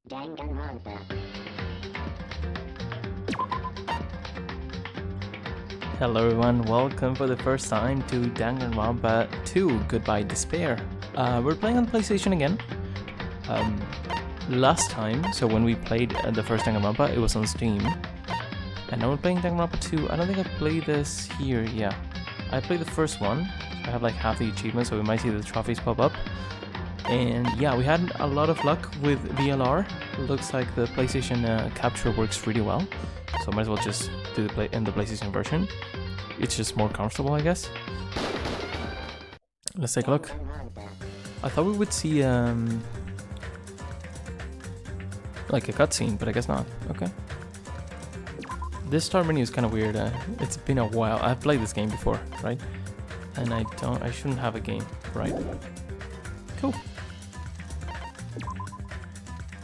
Danganronpa. Hello everyone, welcome for the first time to Danganronpa 2 Goodbye Despair. We're playing on PlayStation again. Last time, so when we played the first Danganronpa, it was on Steam. And now we're playing Danganronpa 2. I don't think I played this here, yeah. I played the first one, so I have like half the achievements, so we might see the trophies pop up. And yeah, we had a lot of luck with VLR. Looks like the PlayStation capture works really well, so might as well just do the play in the PlayStation version. It's just more comfortable, I guess. Let's take a look. I thought we would see like a cutscene, but I guess not. Okay. This start menu is kind of weird. It's been a while. I've played this game before, right? And I shouldn't have a game, right? Cool.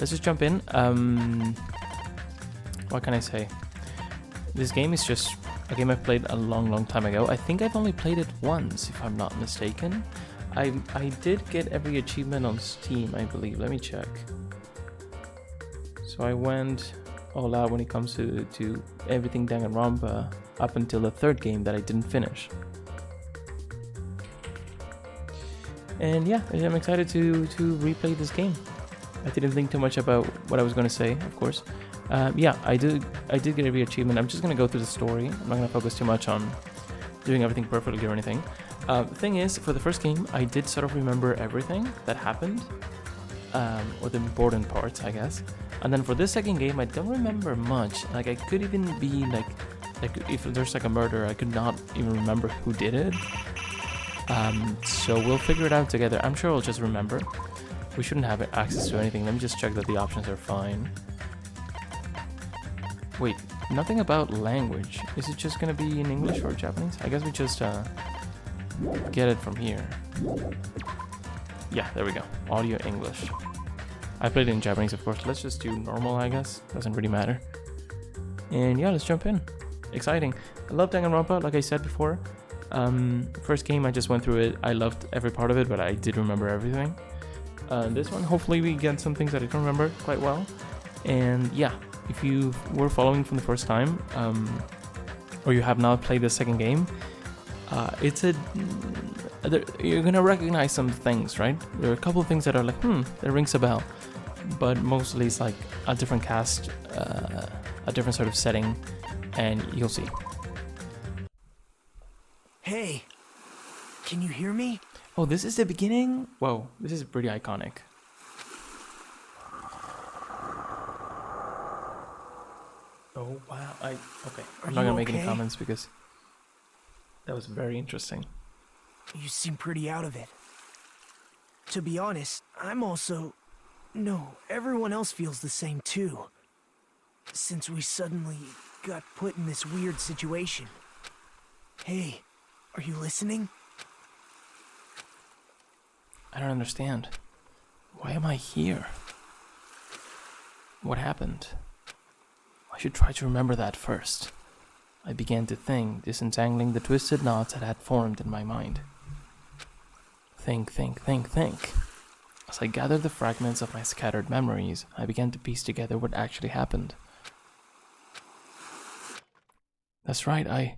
Let's just jump in. What can I say? This game is just a game I played a long time ago. I think I've only played it once, if I'm not mistaken. I did get every achievement on Steam, I believe. Let me check. So I went all out when it comes to everything Danganronpa up until the third game that I didn't finish. And yeah, I'm excited to replay this game. I didn't think too much about what I was going to say, of course. Yeah, I did get every achievement. I'm just going to go through the story. I'm not going to focus too much on doing everything perfectly or anything. The thing is, for the first game, I did sort of remember everything that happened, or the important parts, I guess. And then for this second game, I don't remember much. Like, I could even be like if there's like a murder, I could not even remember who did it. So we'll figure it out together. I'm sure I'll just remember. We shouldn't have access to anything. Let me just check that the options are fine. Wait, nothing about language. Is it just gonna be in English or Japanese? I guess we just get it from here. Yeah, there we go. Audio English. I played it in Japanese, of course. Let's just do normal, I guess. Doesn't really matter. And yeah, let's jump in. Exciting. I love Danganronpa, like I said before. First game, I just went through it. I loved every part of it, but I did remember everything. This one, hopefully we get some things that I don't remember quite well. And yeah, if you were following from the first time, or you have not played the second game, you're gonna recognize some things, right? There are a couple of things that are like, that rings a bell. But mostly it's like a different cast, a different sort of setting, and you'll see. Hey, can you hear me? Oh, this is the beginning? Whoa, this is pretty iconic. Oh, wow. Okay. I'm not gonna make any comments because that was very interesting. You seem pretty out of it. To be honest, I'm also... No, everyone else feels the same too. Since we suddenly got put in this weird situation. Hey, are you listening? I don't understand. Why am I here? What happened? I should try to remember that first. I began to think, disentangling the twisted knots that had formed in my mind. Think. As I gathered the fragments of my scattered memories, I began to piece together what actually happened. That's right,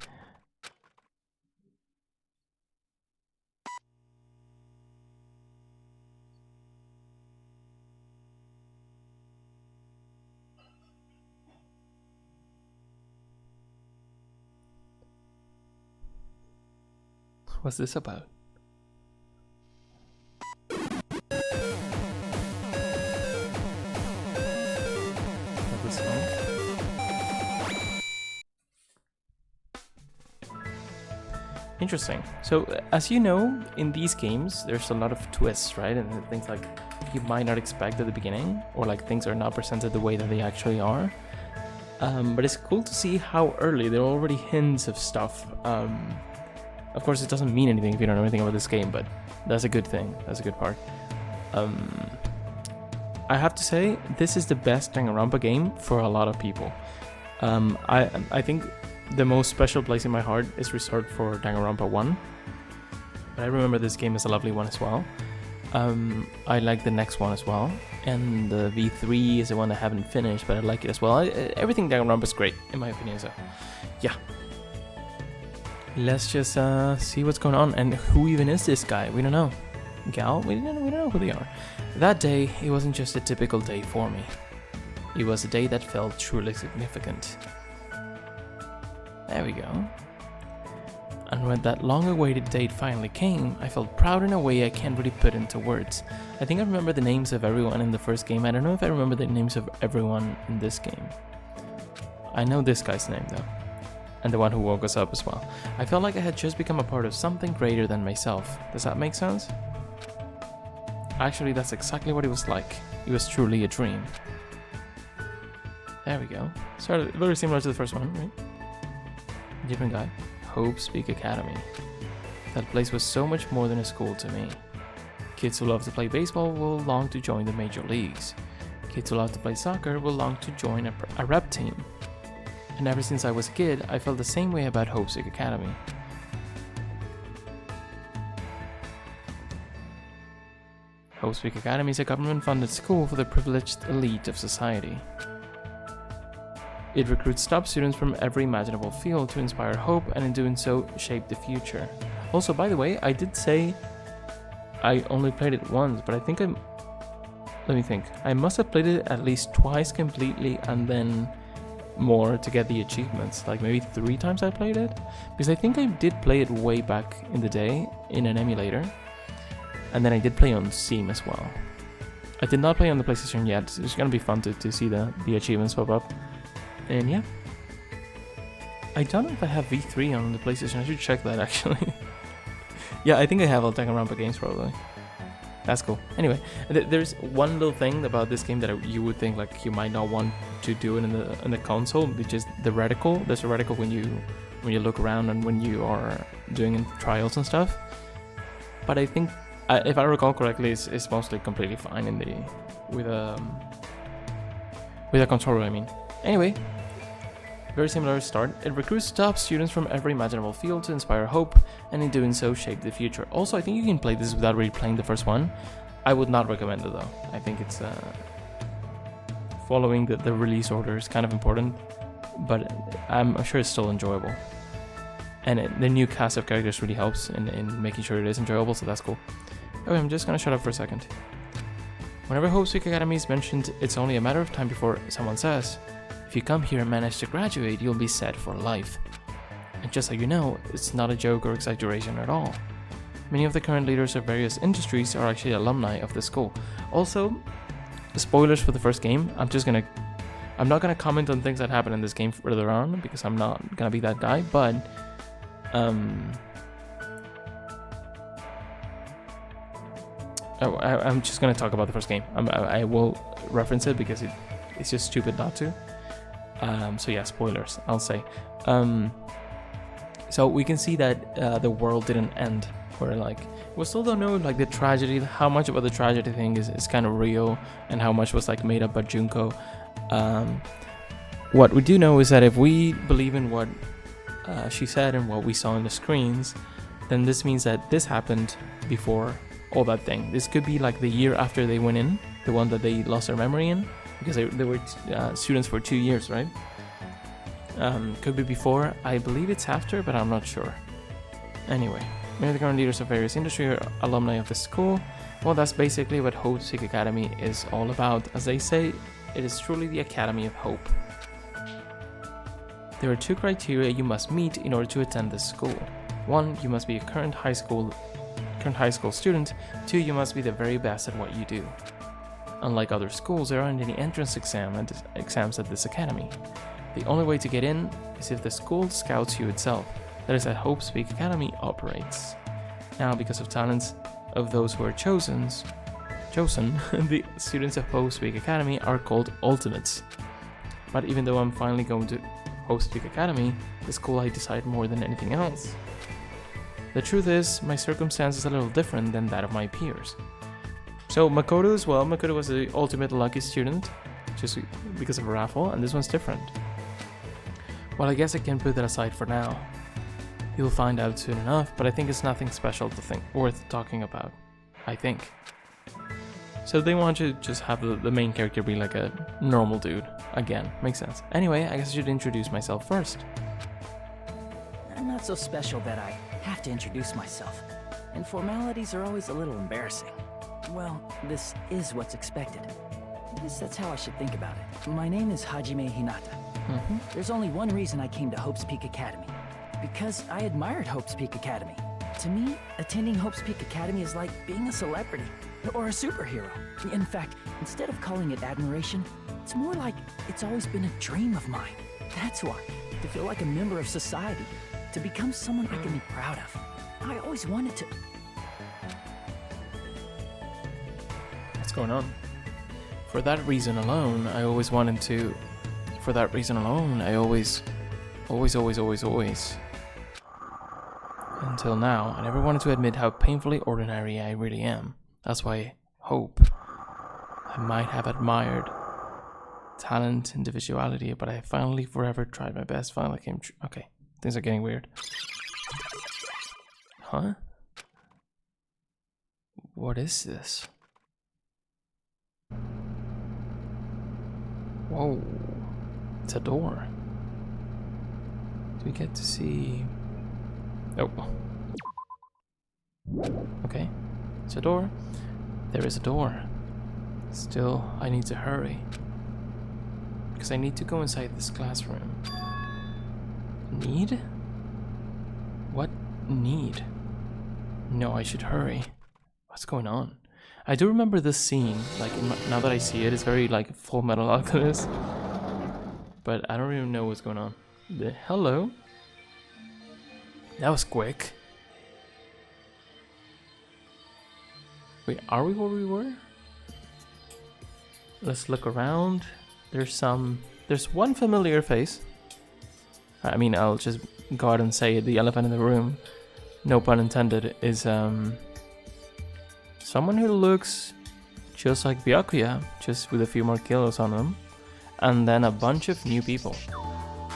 What's this about? This Interesting. So, as you know, in these games, there's a lot of twists, right? And things like you might not expect at the beginning, or like things are not presented the way that they actually are. But it's cool to see how early there are already hints of stuff. Of course, it doesn't mean anything if you don't know anything about this game, but that's a good thing. That's a good part. I have to say, this is the best Danganronpa game for a lot of people. I think the most special place in my heart is reserved for Danganronpa 1. But I remember this game as a lovely one as well. I like the next one as well, and the V3 is the one I haven't finished, but I like it as well. Everything Danganronpa is great, in my opinion, so yeah. Let's just see what's going on, and who even is this guy? We don't know. Gal? We don't know who they are. That day, it wasn't just a typical day for me. It was a day that felt truly significant. There we go. And when that long-awaited date finally came, I felt proud in a way I can't really put into words. I think I remember the names of everyone in the first game. I don't know if I remember the names of everyone in this game. I know this guy's name though, and the one who woke us up as well. I felt like I had just become a part of something greater than myself. Does that make sense? Actually, that's exactly what it was like. It was truly a dream. There we go. Sort of very similar to the first one, right? Different guy. Hope Speak Academy. That place was so much more than a school to me. Kids who love to play baseball will long to join the major leagues. Kids who love to play soccer will long to join a rep team. And ever since I was a kid, I felt the same way about Hope Speak Academy. Hope Speak Academy is a government-funded school for the privileged elite of society. It recruits top students from every imaginable field to inspire hope, and in doing so, shape the future. Also, by the way, I did say I only played it once, but I think let me think. I must have played it at least twice completely and then more to get the achievements. Like maybe 3 times I played it. Because I think I did play it way back in the day in an emulator. And then I did play on Steam as well. I did not play on the PlayStation yet. It's gonna be fun to see the achievements pop up. And yeah, I don't know if I have V3 on the PlayStation. I should check that actually. Yeah, I think I have all Danganronpa games probably. That's cool. Anyway, there's one little thing about this game that you would think like you might not want to do it in the console, which is the reticle. There's a reticle when you look around and when you are doing trials and stuff. But I think, if I recall correctly, it's mostly completely fine with a controller. I mean, anyway. Very similar start. It recruits top students from every imaginable field to inspire hope, and in doing so, shape the future. Also, I think you can play this without really playing the first one. I would not recommend it though. I think it's following the release order is kind of important, but I'm sure it's still enjoyable. And the new cast of characters really helps in making sure it is enjoyable, so that's cool. Okay, I'm just gonna shut up for a second. Whenever Hope Speak Academy is mentioned, it's only a matter of time before someone says, if you come here and manage to graduate, you'll be set for life. And just so you know, it's not a joke or exaggeration at all. Many of the current leaders of various industries are actually alumni of the school. Also, spoilers for the first game. I'm not gonna comment on things that happen in this game further on because I'm not gonna be that guy, but I'm just gonna talk about the first game. I will reference it because it's just stupid not to. So yeah, spoilers, I'll say. So we can see that the world didn't end. Where like we still don't know like the tragedy, how much about the tragedy thing is kind of real, and how much was like made up by Junko. What we do know is that if we believe in what she said and what we saw on the screens, then this means that this happened before all that thing. This could be like the year after they went in, the one that they lost their memory in. Because they were students for 2 years, right? Could be before. I believe it's after, but I'm not sure. Anyway, many of the current leaders of various industry are alumni of the school. Well, that's basically what Hope Speak Academy is all about. As they say, it is truly the Academy of Hope. There are 2 criteria you must meet in order to attend this school. 1, you must be a current high school student. 2, you must be the very best at what you do. Unlike other schools, there aren't any entrance exams at this academy. The only way to get in is if the school scouts you itself. That is how Hope Speak Academy operates. Now, because of talents of those who are chosen, the students of Hope Speak Academy are called ultimates. But even though I'm finally going to Hope Speak Academy, the school I decide more than anything else. The truth is, my circumstance is a little different than that of my peers. So Makoto as well. Makoto was the ultimate lucky student, just because of a raffle, and this one's different. Well, I guess I can put that aside for now. You'll find out soon enough, but I think it's nothing special to think worth talking about. I think. So they want to just have the main character be like a normal dude. Again, makes sense. Anyway, I guess I should introduce myself first. I'm not so special that I have to introduce myself. And formalities are always a little embarrassing. Well, this is what's expected. I guess that's how I should think about it. My name is Hajime Hinata. There's only one reason I came to Hope's Peak Academy. Because I admired Hope's Peak Academy. To me, attending Hope's Peak Academy is like being a celebrity or a superhero. In fact, instead of calling it admiration, it's more like it's always been a dream of mine. That's why, to feel like a member of society, to become someone I can be proud of. I always wanted to... What's going on? For that reason alone, I always wanted to... For that reason alone, I always... Until now, I never wanted to admit how painfully ordinary I really am. That's why Hope. I might have admired talent, individuality, but I finally forever tried my best. Finally came true. Okay, things are getting weird. Huh? What is this? Whoa. It's a door. Do we get to see... Oh. Okay. It's a door. There is a door. Still, I need to hurry. Because I need to go inside this classroom. Need? What need? No, I should hurry. What's going on? I do remember this scene. Like, now that I see it, it's very like Full Metal Alchemist. But I don't even know what's going on. Hello? That was quick. Wait, are we where we were? Let's look around. There's one familiar face. I mean, I'll just go out and say it. The elephant in the room, no pun intended, is someone who looks just like Byakuya, just with a few more kilos on them. And then a bunch of new people.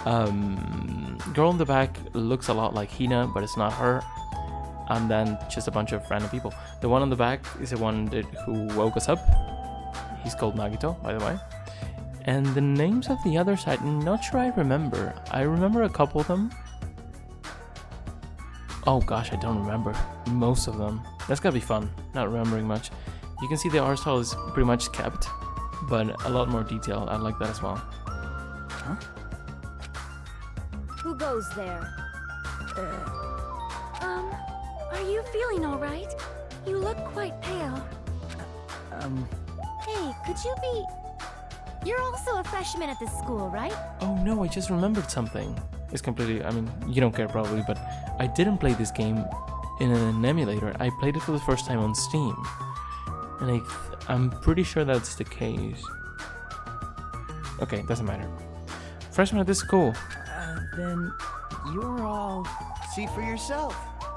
Girl in the back looks a lot like Hina, but it's not her. And then just a bunch of random people. The one on the back is the one who woke us up. He's called Nagito, by the way. And the names of the other side, I'm not sure I remember. I remember a couple of them. Oh gosh, I don't remember most of them. That's gotta be fun, not remembering much. You can see the art style is pretty much kept, but a lot more detail. I like that as well. Huh? Who goes there? Are you feeling all right? You look quite pale. Hey, could you be... You're also a freshman at this school, right? Oh no, I just remembered something. It's completely, I mean, you don't care probably, but I didn't play this game in an emulator. I played it for the first time on Steam. And I'm pretty sure that's the case. Okay, doesn't matter. Freshman at this school. Then you're all... See for yourself.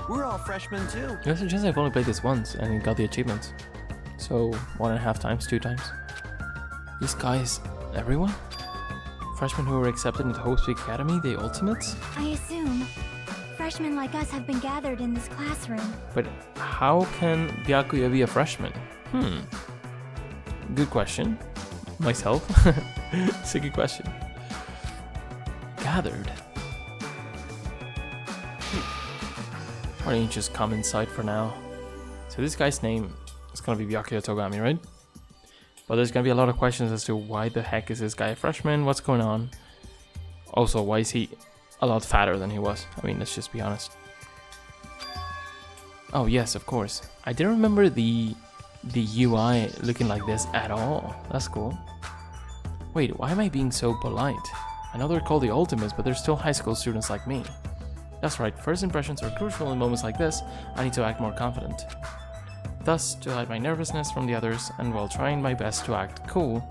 We're all freshmen too. Just I've only played this once and got the achievements. So 1.5 times, 2 times. These guys, everyone? Freshmen who were accepted into Hope's Peak Academy, the ultimates? I assume. Freshmen like us have been gathered in this classroom. But how can Byakuya be a freshman? Good question. Myself? It's a good question. Gathered? Why don't you just come inside for now? So this guy's name is gonna be Byakuya Togami, right? But there's gonna be a lot of questions as to why the heck is this guy a freshman? What's going on? Also, why is he a lot fatter than he was? I mean, let's just be honest. Oh yes, of course. I didn't remember the UI looking like this at all. That's cool. Wait, why am I being so polite? I know they're called the Ultimates, but they're still high school students like me. That's right, first impressions are crucial in moments like this. I need to act more confident. Thus, to hide my nervousness from the others, and while trying my best to act cool,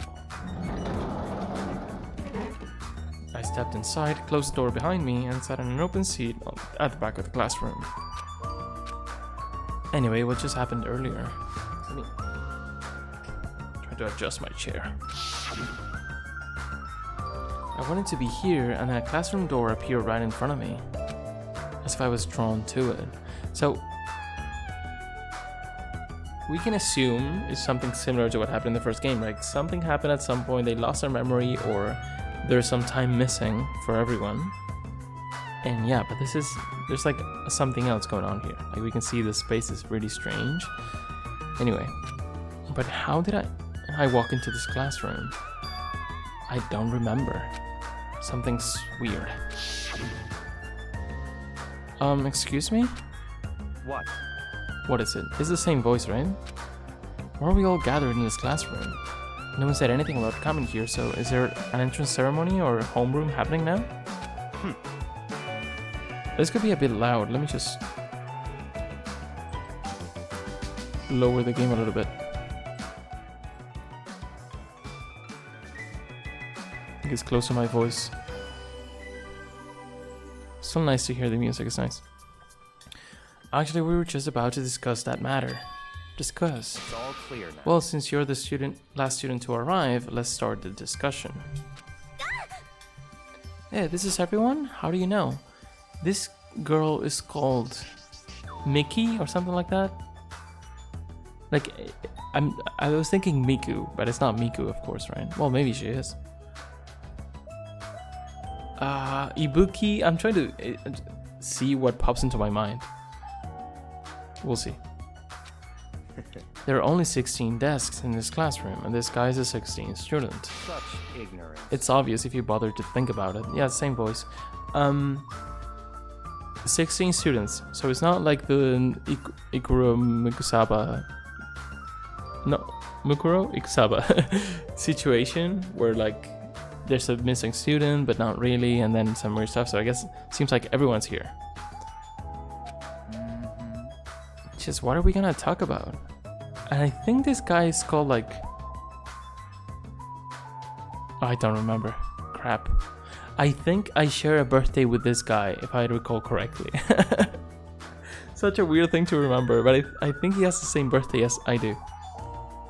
I stepped inside, closed the door behind me, and sat in an open seat at the back of the classroom. Anyway, what just happened earlier? Let me try to adjust my chair. I wanted to be here, and then a classroom door appeared right in front of me, as if I was drawn to it. So, we can assume it's something similar to what happened in the first game. Like something happened at some point, they lost their memory, or there's some time missing for everyone. And yeah, but there's like something else going on here. Like we can see the space is really strange. Anyway, but how did I walk into this classroom? I don't remember. Something's weird. Excuse me? What? What is it? It's the same voice, right? Why are we all gathered in this classroom? No one said anything about coming here, so is there an entrance ceremony or homeroom happening now? This could be a bit loud. Let me just lower the game a little bit. I think it's close to my voice. Still nice to hear the music, it's nice. Actually, we were just about to discuss that matter. Discuss. It's all clear now. Well, since you're the last student to arrive, let's start the discussion. Hey, this is everyone? How do you know? This girl is called Mickey or something like that. Like, I was thinking Miku, but it's not Miku, of course, right? Well, maybe she is. Ibuki, I'm trying to see what pops into my mind. We'll see. There are only 16 desks in this classroom, and this guy is a 16th student. Such ignorance. It's obvious if you bother to think about it. Yeah, same voice. 16 students, so it's not like the Ikuro Mikusaba. No, Mukuro Ikusaba situation where like there's a missing student, but not really, and then some weird stuff. So I guess it seems like everyone's here. Just what are we gonna talk about? And I think this guy is called like... Oh, I don't remember. Crap. I think I share a birthday with this guy, if I recall correctly. Such a weird thing to remember, but I think he has the same birthday as I do.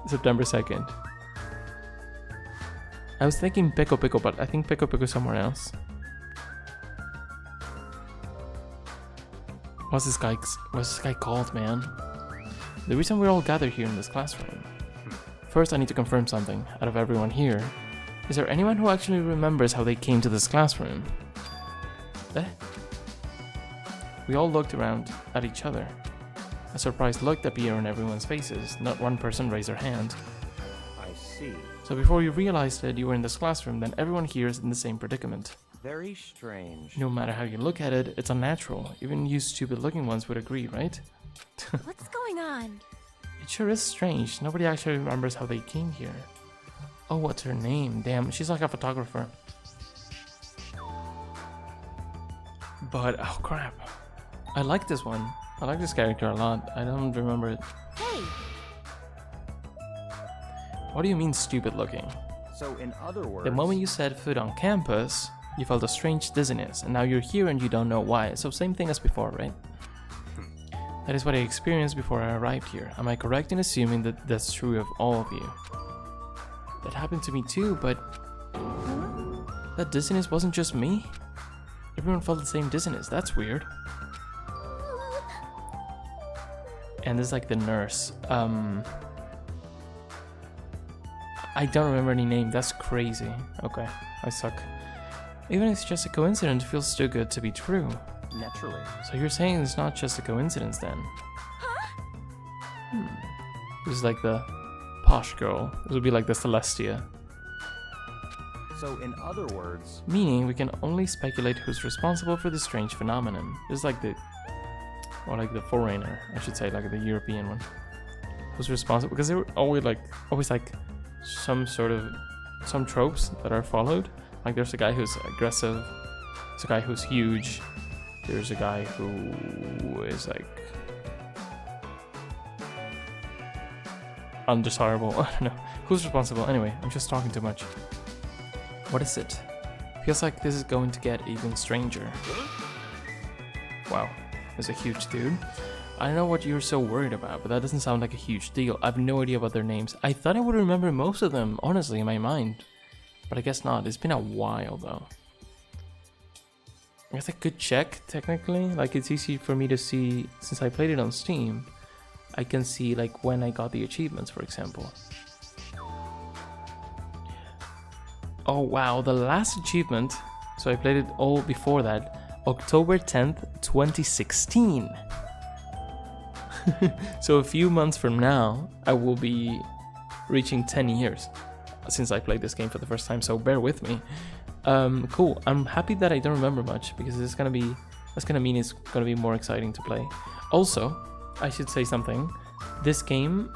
September 2nd. I was thinking Pico Pico, but I think Pico Pico is somewhere else. What's this guy called, man? The reason we're all gathered here in this classroom. First, I need to confirm something. Out of everyone here, is there anyone who actually remembers how they came to this classroom? We all looked around at each other. A surprised look appeared on everyone's faces. Not one person raised their hand. I see. So before you realized that you were in this classroom, then everyone here is in the same predicament. Very strange. No matter how you look at it, it's unnatural. Even you stupid-looking ones would agree, right? What's going on? It sure is strange. Nobody actually remembers how they came here. Oh, what's her name? Damn, she's like a photographer. But, oh crap. I like this one. I like this character a lot. I don't remember it. Hey! What do you mean stupid looking? So in other words... The moment you set foot on campus, you felt a strange dizziness, and now you're here and you don't know why. So same thing as before, right? That is what I experienced before I arrived here. Am I correct in assuming that that's true of all of you? That happened to me too, but... That dizziness wasn't just me? Everyone felt the same dizziness. That's weird. And this is like the nurse. I don't remember any name. That's crazy. Okay, I suck. Even if it's just a coincidence, it feels too good to be true. Naturally. So you're saying it's not just a coincidence then? This is like the posh girl. This would be like the Celestia. So in other words... Meaning we can only speculate who's responsible for this strange phenomenon. This is like the... Or like the foreigner, I should say, like the European one. Who's responsible? Because they were always like some tropes that are followed. Like there's a guy who's aggressive. There's a guy who's huge. There's a guy who is like undesirable. I don't know. Who's responsible? Anyway, I'm just talking too much. What is it? Feels like this is going to get even stranger. Wow, there's a huge dude. I don't know what you're so worried about, but that doesn't sound like a huge deal. I have no idea about their names. I thought I would remember most of them, honestly, in my mind. But I guess not. It's been a while, though. I guess I could check, technically. Like, it's easy for me to see, since I played it on Steam. I can see like when I got the achievements, for example. Oh wow, the last achievement, so I played it all before that, October 10th, 2016. So a few months from now, I will be reaching 10 years since I played this game for the first time, so bear with me. Cool, I'm happy that I don't remember much, because that's gonna mean it's gonna be more exciting to play. Also, I should say something. This game,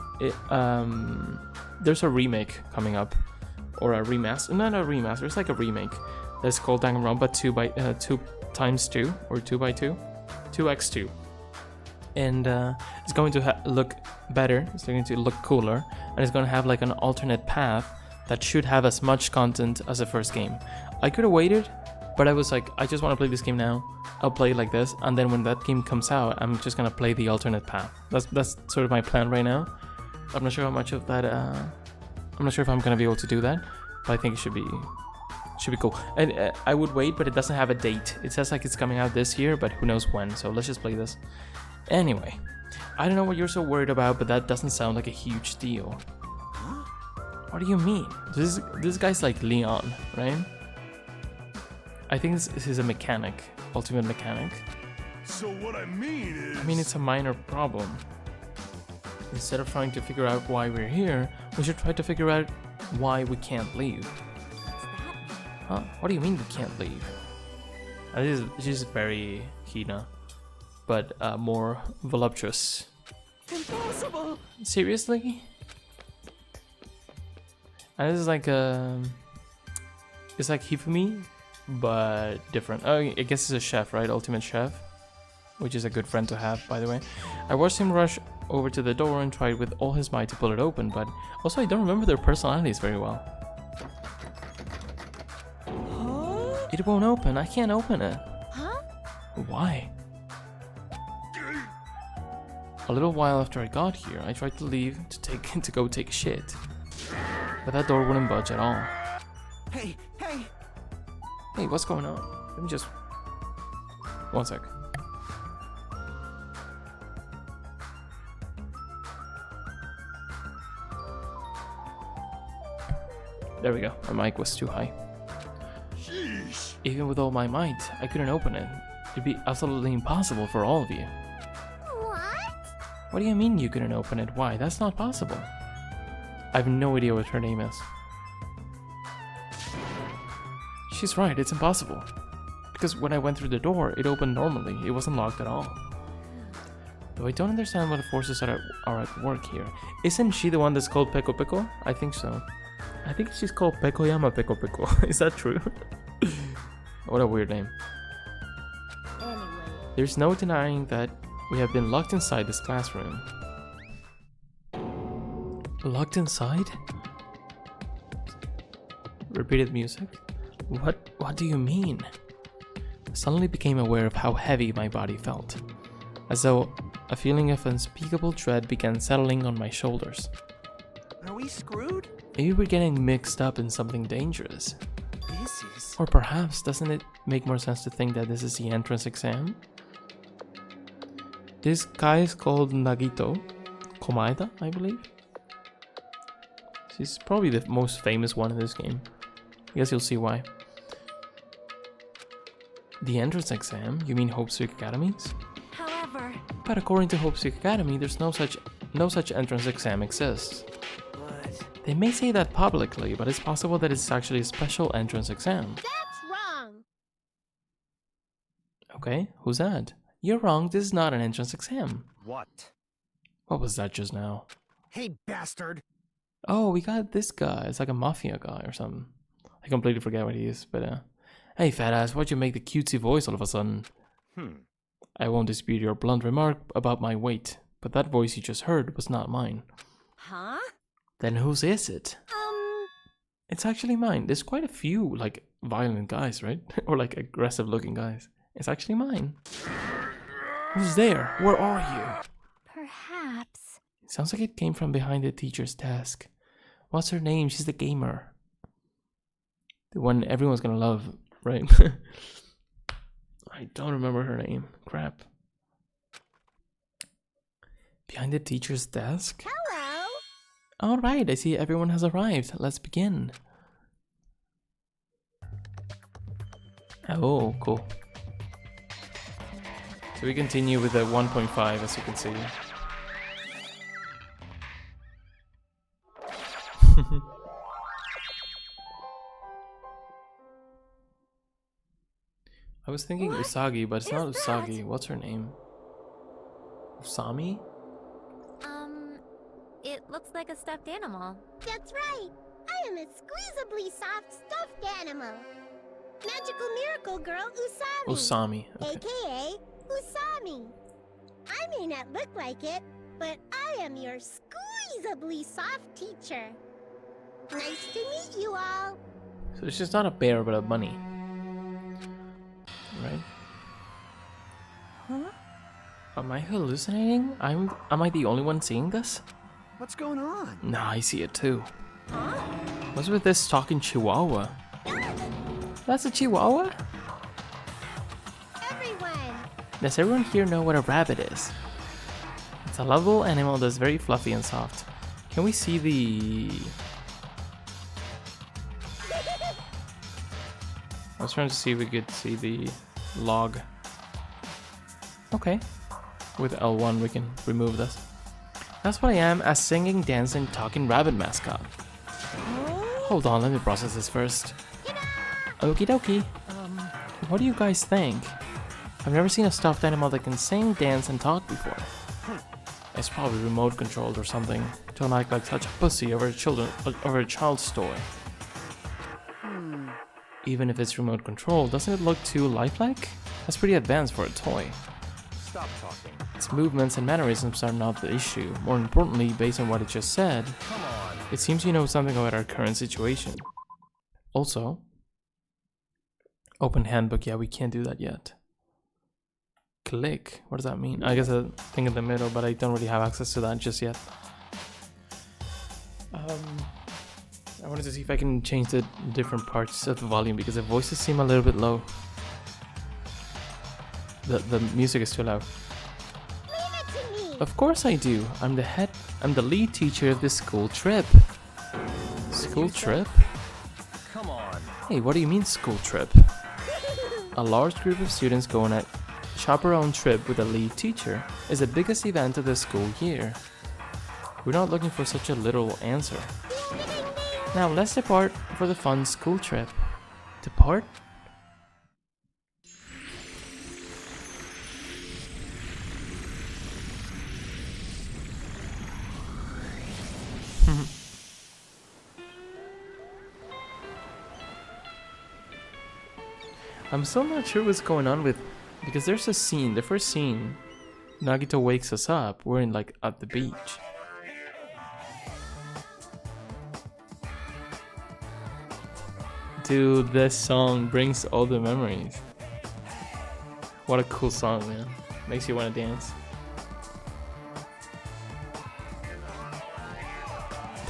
there's a remake coming up, or a remaster. Not a remaster. It's like a remake. That's called Danganronpa 2x2 or 2x2, 2x2, and it's going to look better. It's going to look cooler, and it's going to have like an alternate path that should have as much content as the first game. I could have waited, but I was like, I just want to play this game now. I'll play it like this, and then when that game comes out, I'm just gonna play the alternate path. That's sort of my plan right now. I'm not sure how much of that. I'm not sure if I'm gonna be able to do that, but I think it should be cool. And I would wait, but it doesn't have a date. It says like it's coming out this year, but who knows when. So let's just play this. Anyway, I don't know what you're so worried about, but that doesn't sound like a huge deal. What do you mean? This guy's like Leon, right? I think this is a mechanic, ultimate mechanic. So what I mean is... I mean, it's a minor problem. Instead of trying to figure out why we're here, we should try to figure out why we can't leave. Huh? What do you mean we can't leave? This is very Hina, but more voluptuous. Impossible! Seriously? And this is like it's like Hifumi, but different. Oh, I guess it's a chef, right? Ultimate chef, which is a good friend to have, by the way. I watched him rush over to the door and tried with all his might to pull it open, but also I don't remember their personalities very well. Huh? It won't open. I can't open it. Huh? Why? A little while after I got here, I tried to leave to go take a shit, but that door wouldn't budge at all. Hey, hey! Hey, what's going on? Let me just... One sec. There we go. My mic was too high. Sheesh. Even with all my might, I couldn't open it. It'd be absolutely impossible for all of you. What? What do you mean you couldn't open it? Why? That's not possible. I have no idea what her name is. She's right, it's impossible. Because when I went through the door, it opened normally. It wasn't locked at all. Though I don't understand what forces are at work here. Isn't she the one that's called Peko Peko? I think so. I think she's called Pekoyama Peko Peko. Is that true? What a weird name. Anyway. There's no denying that we have been locked inside this classroom. Locked inside? Repeated music? What do you mean? I suddenly became aware of how heavy my body felt, as though a feeling of unspeakable dread began settling on my shoulders. Are we screwed? Maybe we're getting mixed up in something dangerous. This is... Or perhaps, doesn't it make more sense to think that this is the entrance exam? This guy is called Nagito Komaeda, I believe. She's probably the most famous one in this game. I guess you'll see why. The entrance exam? You mean Hope's Week Academies? However, But according to Hope's Week Academy, there's no such entrance exam exists. But... They may say that publicly, but it's possible that it's actually a special entrance exam. that's wrong. Okay, who's that? You're wrong, this is not an entrance exam. What? What was that just now? Hey, bastard! Oh, we got this guy. It's like a mafia guy or something. I completely forget what he is, but hey fat ass, why'd you make the cutesy voice all of a sudden? I won't dispute your blunt remark about my weight, but that voice you just heard was not mine. Huh? Then whose is it? It's actually mine. There's quite a few, like, violent guys, right? Or, like, aggressive-looking guys. It's actually mine. Who's there? Where are you? Perhaps. It sounds like it came from behind the teacher's desk. What's her name? She's the gamer. The one everyone's gonna love, right? I don't remember her name. Crap. Behind the teacher's desk? Hello. Alright, I see everyone has arrived. Let's begin. Oh, cool. So we continue with the 1.5, as you can see. I was thinking What Usagi, but it's not is Usagi. that? What's her name? Usami? It looks like a stuffed animal. That's right. I am a squeezably soft stuffed animal. Magical miracle girl Usami. Usami. Okay. AKA Usami. I may not look like it, but I am your squeezably soft teacher. Nice to meet you all. So she's not a bear, but a bunny. Right? Huh? Am I hallucinating? Am I the only one seeing this? What's going on? Nah, I see it too. What's with this talking chihuahua? That's a chihuahua? Everyone. Does everyone here know what a rabbit is? It's a lovable animal that's very fluffy and soft. Can we see the... I was trying to see if we could see the log. Okay. With L1 we can remove this. That's what I am, a singing, dancing, talking rabbit mascot. Hold on, let me process this first. Okie dokie. What do you guys think? I've never seen a stuffed animal that can sing, dance, and talk before. It's probably remote controlled or something. Don't act like such a pussy over a child's toy. Even if it's remote controlled, doesn't it look too lifelike? That's pretty advanced for a toy. Stop talking. Its movements and mannerisms are not the issue. More importantly, based on what it just said, Come on. it seems you know something about our current situation. Also, open handbook. Yeah, we can't do that yet. Click. What does that mean? I guess a thing in the middle, but I don't really have access to that just yet. I wanted to see if I can change the different parts of the volume because the voices seem a little bit low. The music is too loud. Leave it to me. Of course I do. I'm the lead teacher of this school trip. School trip? Come on. Hey, what do you mean school trip? A large group of students go on a chaperone trip with a lead teacher. It's the biggest event of the school year. We're not looking for such a literal answer. Now let's depart for the fun school trip. Depart? I'm still not sure what's going on with, because there's a scene, the first scene, Nagito wakes us up, we're in like at the beach. Dude, this song brings all the memories. What a cool song, man. Makes you want to dance.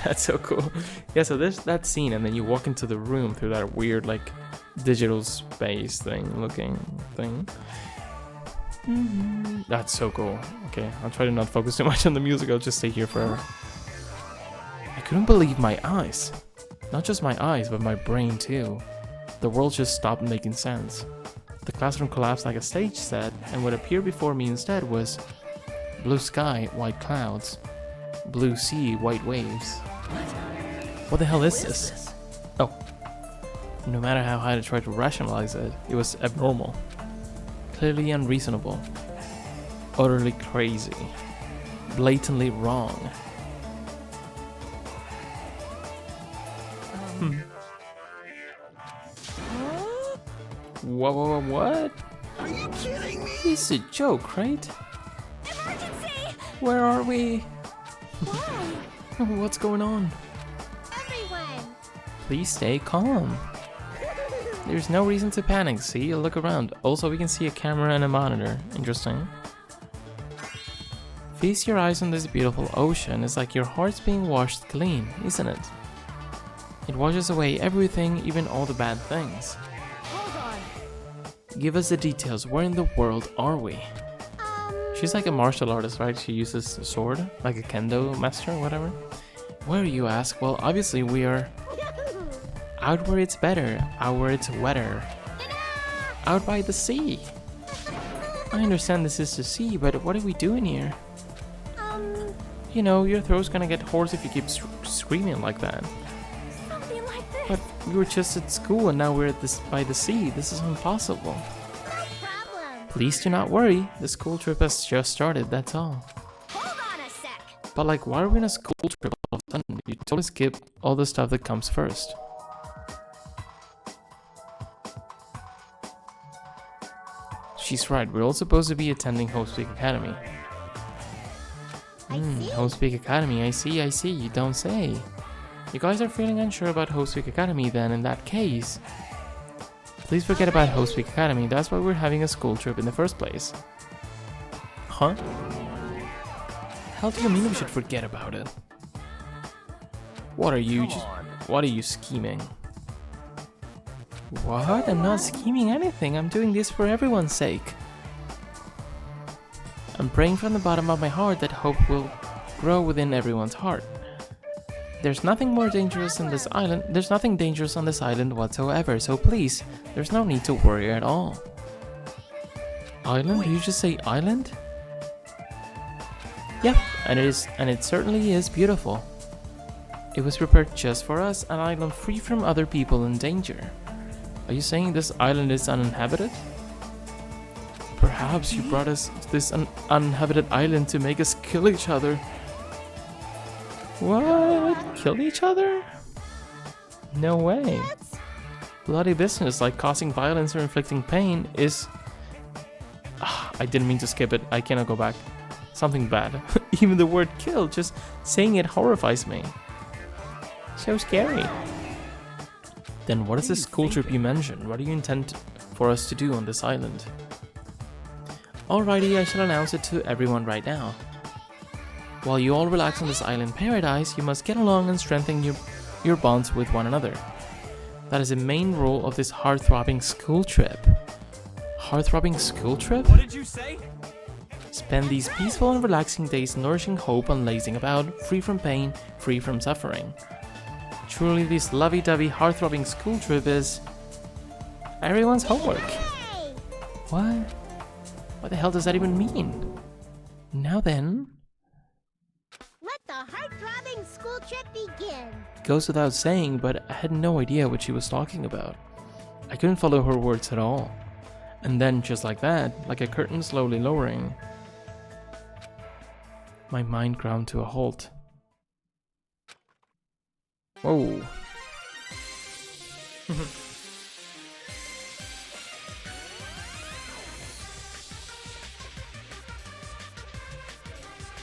That's so cool. Yeah, so there's that scene and then you walk into the room through that weird like digital space thing looking thing. That's so cool. Okay, I'll try to not focus too much on the music. I'll just stay here forever. I couldn't believe my eyes. Not just my eyes, but my brain too. The world just stopped making sense. The classroom collapsed like a stage set, and what appeared before me instead was blue sky, white clouds, blue sea, white waves. What the hell is this? Oh. No matter how hard I tried to rationalize it, it was abnormal. Clearly unreasonable. Utterly crazy. Blatantly wrong. What? Are you kidding me? It's a joke, right? Emergency! Where are we? Why? What's going on? Everyone. Please stay calm. There's no reason to panic, see? Look around. Also, we can see a camera and a monitor. Interesting. Feast your eyes on this beautiful ocean. It's like your heart's being washed clean, isn't it? It washes away everything, even all the bad things. Hold on. Give us the details. Where in the world are we? She's like a martial artist, right? She uses a sword, like a kendo master or whatever. Where, you ask? Well, obviously we are out where it's better, out where it's wetter. Out by the sea. I understand this is the sea, but what are we doing here? You know, your throat's gonna get hoarse if you keep screaming like that. Something like this. But we were just at school and now we're at this by the sea. This is impossible. No problem. Please do not worry. The school trip has just started, that's all. Hold on a sec. But like, why are we on a school trip all of a sudden? You totally skip all the stuff that comes first. She's right, we're all supposed to be attending Hope's Peak Academy. I see. Hope's Peak Academy, I see, you don't say. You guys are feeling unsure about Hope's Peak Academy then, in that case. Please forget about Hope's Peak Academy, that's why we're having a school trip in the first place. Huh? How do you mean we should forget about it? What are you what are you scheming? What? I'm not scheming anything, I'm doing this for everyone's sake. I'm praying from the bottom of my heart that hope will grow within everyone's heart. There's nothing more dangerous in this island. There's nothing dangerous on this island whatsoever, so please, there's no need to worry at all. Island? Did you just say island? Yep, and it certainly is beautiful. It was prepared just for us, an island free from other people in danger. Are you saying this island is uninhabited? Perhaps you brought us to this uninhabited island to make us kill each other. What? Kill each other? No way. Bloody business like causing violence or inflicting pain is... I didn't mean to skip it. I cannot go back. Something bad. Even the word kill, just saying it horrifies me. So scary. Then what is this school trip you mentioned? What do you intend for us to do on this island? Alrighty, I shall announce it to everyone right now. While you all relax on this island paradise, you must get along and strengthen your bonds with one another. That is the main rule of this heart-throbbing school trip. Heart-throbbing school trip? What did you say? Spend these peaceful and relaxing days nourishing hope and lazing about, free from pain, free from suffering. Truly, this lovey-dovey, heart-throbbing school trip is everyone's homework. Hey! What? What the hell does that even mean? Now then, Let the heart-throbbing school trip begin. goes without saying, but I had no idea what she was talking about. I couldn't follow her words at all. And then, just like that, like a curtain slowly lowering, my mind ground to a halt. Whoa.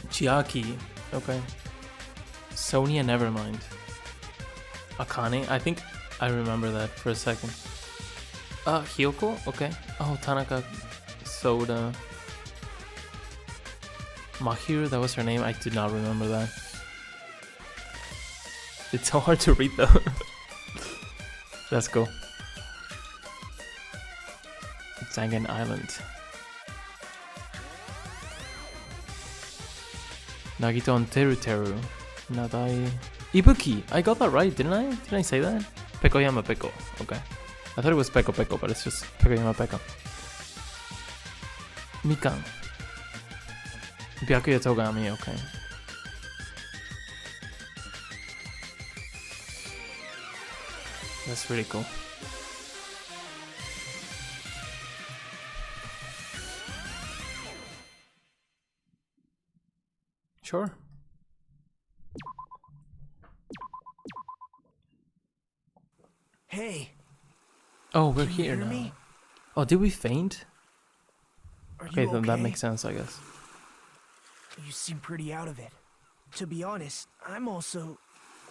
Chiaki. Okay. Sonia, nevermind. Akane, I think I remember that for a second. Hyoko? Okay. Oh, Tanaka Soda. Mahiru, that was her name. I did not remember that. It's so hard to read though. Let's go. Dangan Island. Nagito and Teru. Nadai. Ibuki! I got that right, didn't I? Didn't I say that? Pekoyama Peko. Okay. I thought it was Peko, but it's just Pekoyama Peko. Mikan. Byakuya Togami, okay. That's really cool. Sure. Hey, Oh, we're can you here hear now. me? Oh, did we faint? Are Okay, you then that okay? makes sense, I guess. You seem pretty out of it. To be honest, I'm also...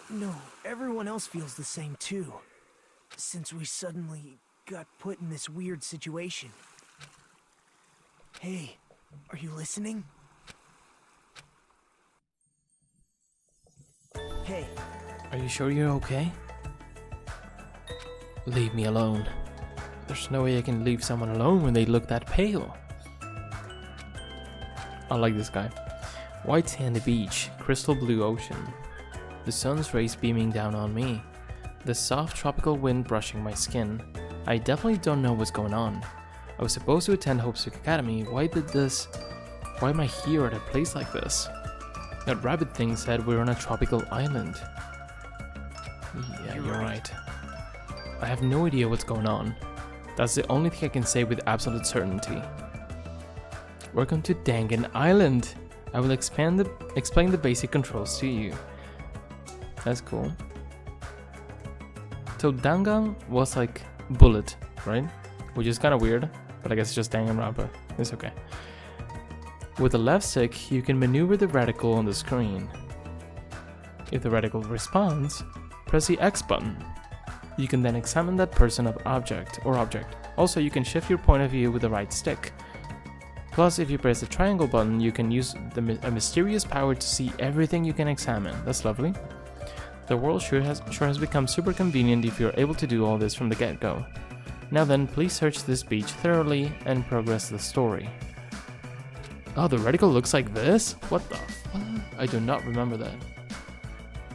No, everyone else feels the same too. Since we suddenly got put in this weird situation. Hey, are you listening? Hey, Are you sure you're okay? Leave me alone. There's no way I can leave someone alone when they look that pale. I like this guy. White sandy beach, crystal blue ocean. The sun's rays beaming down on me. The soft tropical wind brushing my skin. I definitely don't know what's going on. I was supposed to attend Hope's Academy. Why am I here at a place like this? That rabbit thing said we're on a tropical island. Yeah, you're right. I have no idea what's going on. That's the only thing I can say with absolute certainty. Welcome to Dangan Island. I will explain the basic controls to you. That's cool. So Dangan was like bullet, right? Which is kind of weird, but I guess it's just Danganronpa. It's okay. With the left stick, you can maneuver the reticle on the screen. If the reticle responds, press the X button. You can then examine that person or object. Also, you can shift your point of view with the right stick. Plus, if you press the triangle button, you can use a mysterious power to see everything you can examine. That's lovely. The world sure has become super convenient if you're able to do all this from the get-go. Now then, please search this beach thoroughly and progress the story. Oh, the reticle looks like this? What the fuck? I do not remember that.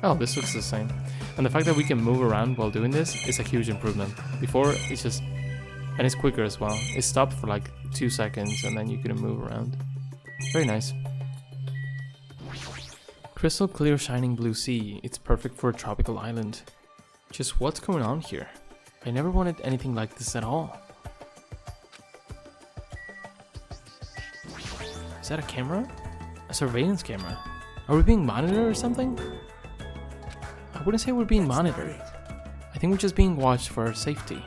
Oh, this looks the same. And the fact that we can move around while doing this is a huge improvement. Before, it's just... And it's quicker as well. It stopped for like 2 seconds and then you couldn't move around. Very nice. Crystal clear shining blue sea. It's perfect for a tropical island. Just what's going on here? I never wanted anything like this at all. Is that a camera? A surveillance camera? Are we being monitored or something? I wouldn't say we're being monitored. I think we're just being watched for our safety.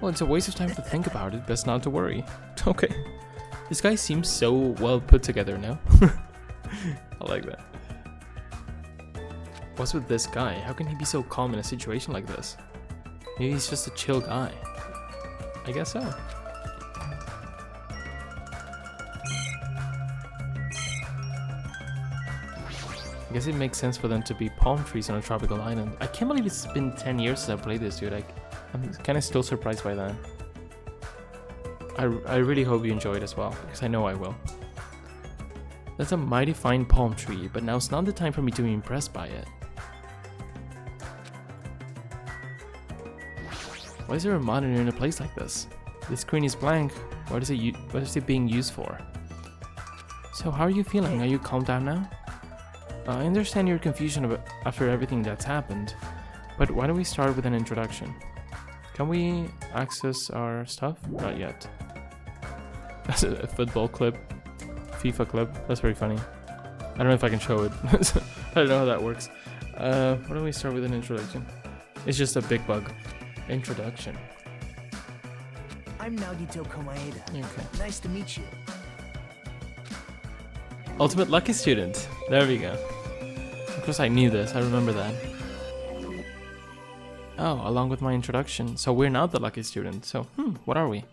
Well, it's a waste of time to think about it, best not to worry. Okay. This guy seems so well put together now. I like that. What's with this guy? How can he be so calm in a situation like this? Maybe he's just a chill guy. I guess so. I guess it makes sense for them to be palm trees on a tropical island. I can't believe it's been 10 years since I played this, dude. I'm kind of still surprised by that. I really hope you enjoy it as well, because I know I will. That's a mighty fine palm tree, but now's not the time for me to be impressed by it. Why is there a monitor in a place like this? This screen is blank. What is it being used for? So how are you feeling? Are you calmed down now? I understand your confusion after everything that's happened, but why don't we start with an introduction? Can we access our stuff? Not yet. That's a football clip. FIFA clip. That's very funny. I don't know if I can show it. I don't know how that works. Why don't we start with an introduction? It's just a big bug. Introduction. I'm Nagito Komaeda. Okay. Nice to meet you. Ultimate Lucky Student. There we go. Of course I knew this. I remember that. Oh, along with my introduction. So we're not the lucky student. So, what are we?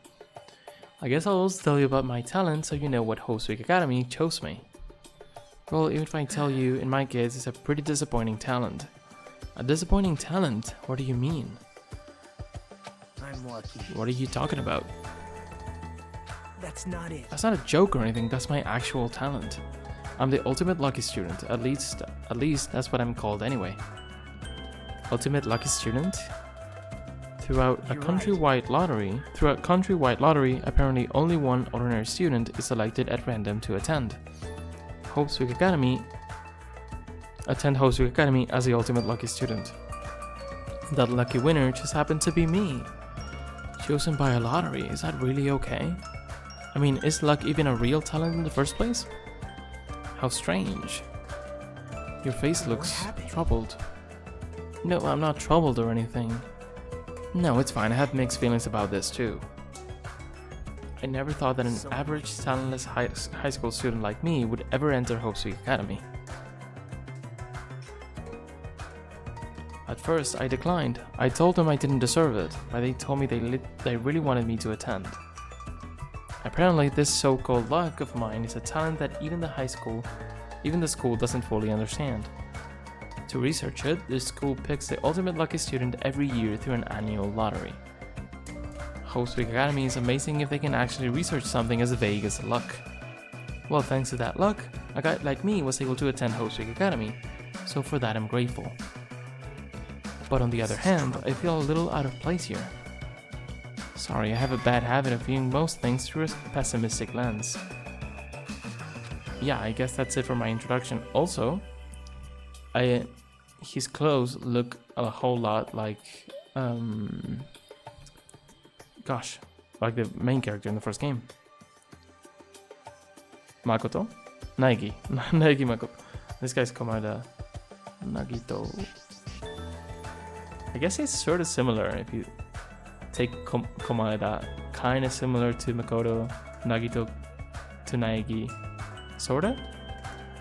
I guess I'll also tell you about my talent so you know what Hope's Academy chose me. Well, even if I tell you, in my case, it's a pretty disappointing talent. A disappointing talent? What do you mean? I'm lucky. What are you talking about? That's not it. That's not a joke or anything, that's my actual talent. I'm the ultimate lucky student, at least that's what I'm called anyway. Ultimate lucky student? Throughout countrywide lottery, apparently only one ordinary student is selected at random to attend Hope's Academy as the ultimate lucky student. That lucky winner just happened to be me. Chosen by a lottery, is that really okay? I mean, is luck even a real talent in the first place? How strange. Your face looks troubled. No, I'm not troubled or anything. No, it's fine, I have mixed feelings about this too. I never thought that an average, talentless high school student like me would ever enter Hope's Academy. At first, I declined. I told them I didn't deserve it, but they told me they really wanted me to attend. Apparently, this so-called luck of mine is a talent that even the school doesn't fully understand. To research it, the school picks the ultimate lucky student every year through an annual lottery. Hope's Academy is amazing if they can actually research something as vague as luck. Well, thanks to that luck, a guy like me was able to attend Hope's Peak Academy, so for that I'm grateful. But on the other hand, I feel a little out of place here. Sorry, I have a bad habit of viewing most things through a pessimistic lens. Yeah, I guess that's it for my introduction. Also, his clothes look a whole lot like, like the main character in the first game. Makoto? Naegi. Naegi Makoto. This guy's Komada. Nagito. I guess he's sort of similar if you take Komada. Kind of similar to Makoto. Nagito to Naegi. Sorta?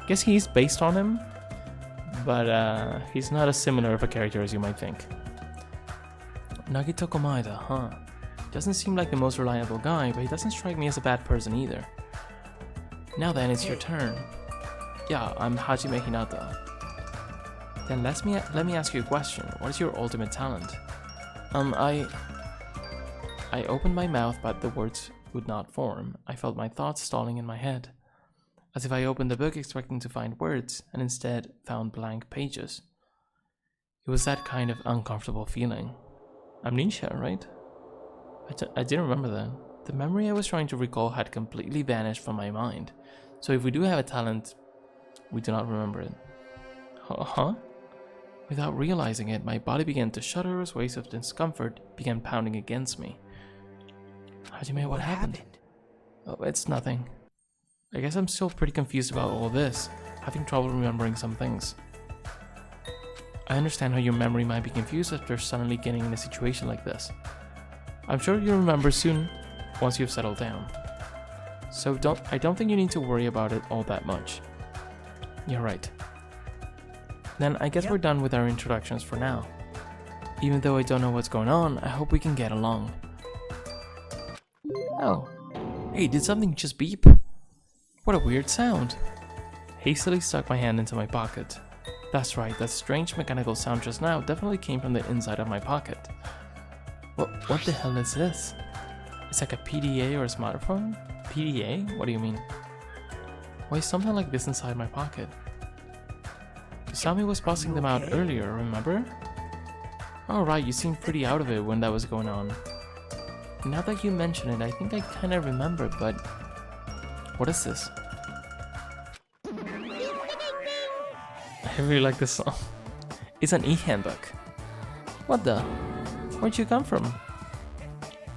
Guess he's based on him. But he's not as similar of a character as you might think. Nagito Komada, huh? Doesn't seem like the most reliable guy, but he doesn't strike me as a bad person either. Now then, it's your turn. Yeah, I'm Hajime Hinata. Then let me ask you a question. What is your ultimate talent? I opened my mouth, but the words would not form. I felt my thoughts stalling in my head. As if I opened the book expecting to find words, and instead found blank pages. It was that kind of uncomfortable feeling. Amnesia, right? I didn't remember that. The memory I was trying to recall had completely vanished from my mind. So if we do have a talent, we do not remember it. Huh? Without realizing it, my body began to shudder as waves of discomfort began pounding against me. Hajime, what happened? Oh, it's nothing. I guess I'm still pretty confused about all this, having trouble remembering some things. I understand how your memory might be confused after suddenly getting in a situation like this. I'm sure you'll remember soon, once you've settled down. So I don't think you need to worry about it all that much. You're right. Then I guess we're done with our introductions for now. Even though I don't know what's going on, I hope we can get along. Oh. Hey, did something just beep? What a weird sound. Hastily stuck my hand into my pocket. That's right, that strange mechanical sound just now definitely came from the inside of my pocket. What the hell is this? It's like a PDA or a smartphone? PDA? What do you mean? Why is something like this inside my pocket? Usami was busting them out earlier, remember? Oh right, you seemed pretty out of it when that was going on. Now that you mention it, I think I kinda remember, but... What is this? I really like this song. It's an e-handbook. What the? Where'd you come from?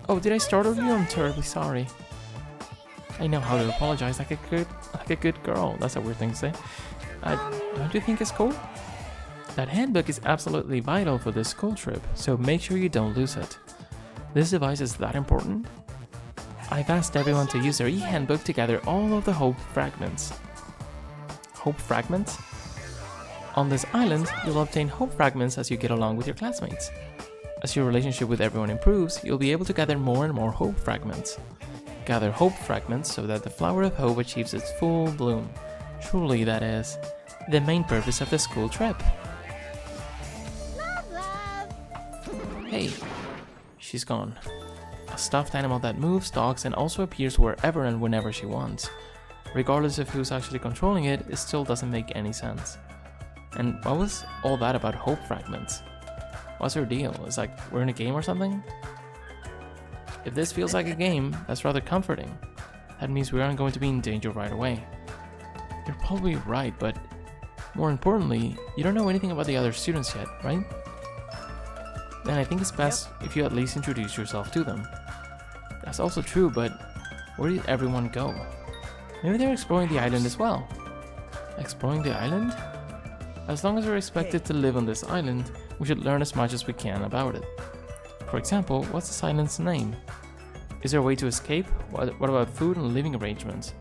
Oh, did I startle you? I'm terribly sorry. I know how to apologize like a good girl. That's a weird thing to say. Don't you think it's cool? That handbook is absolutely vital for this school trip, so make sure you don't lose it. This device is that important? I've asked everyone to use their e-handbook to gather all of the hope fragments. Hope fragments? On this island, you'll obtain hope fragments as you get along with your classmates. As your relationship with everyone improves, you'll be able to gather more and more hope fragments. Gather hope fragments so that the flower of hope achieves its full bloom. Truly, that is the main purpose of the school trip. Love, love. Hey, she's gone. A stuffed animal that moves, talks, and also appears wherever and whenever she wants. Regardless of who's actually controlling it, it still doesn't make any sense. And what was all that about hope fragments? What's her deal? It's like we're in a game or something? If this feels like a game, that's rather comforting. That means we aren't going to be in danger right away. You're probably right, but more importantly, you don't know anything about the other students yet, right? Then I think it's best if you at least introduce yourself to them. That's also true, but where did everyone go? Maybe they're exploring the island as well. Exploring the island? As long as we're expected to live on this island, we should learn as much as we can about it. For example, what's this island's name? Is there a way to escape? What about food and living arrangements?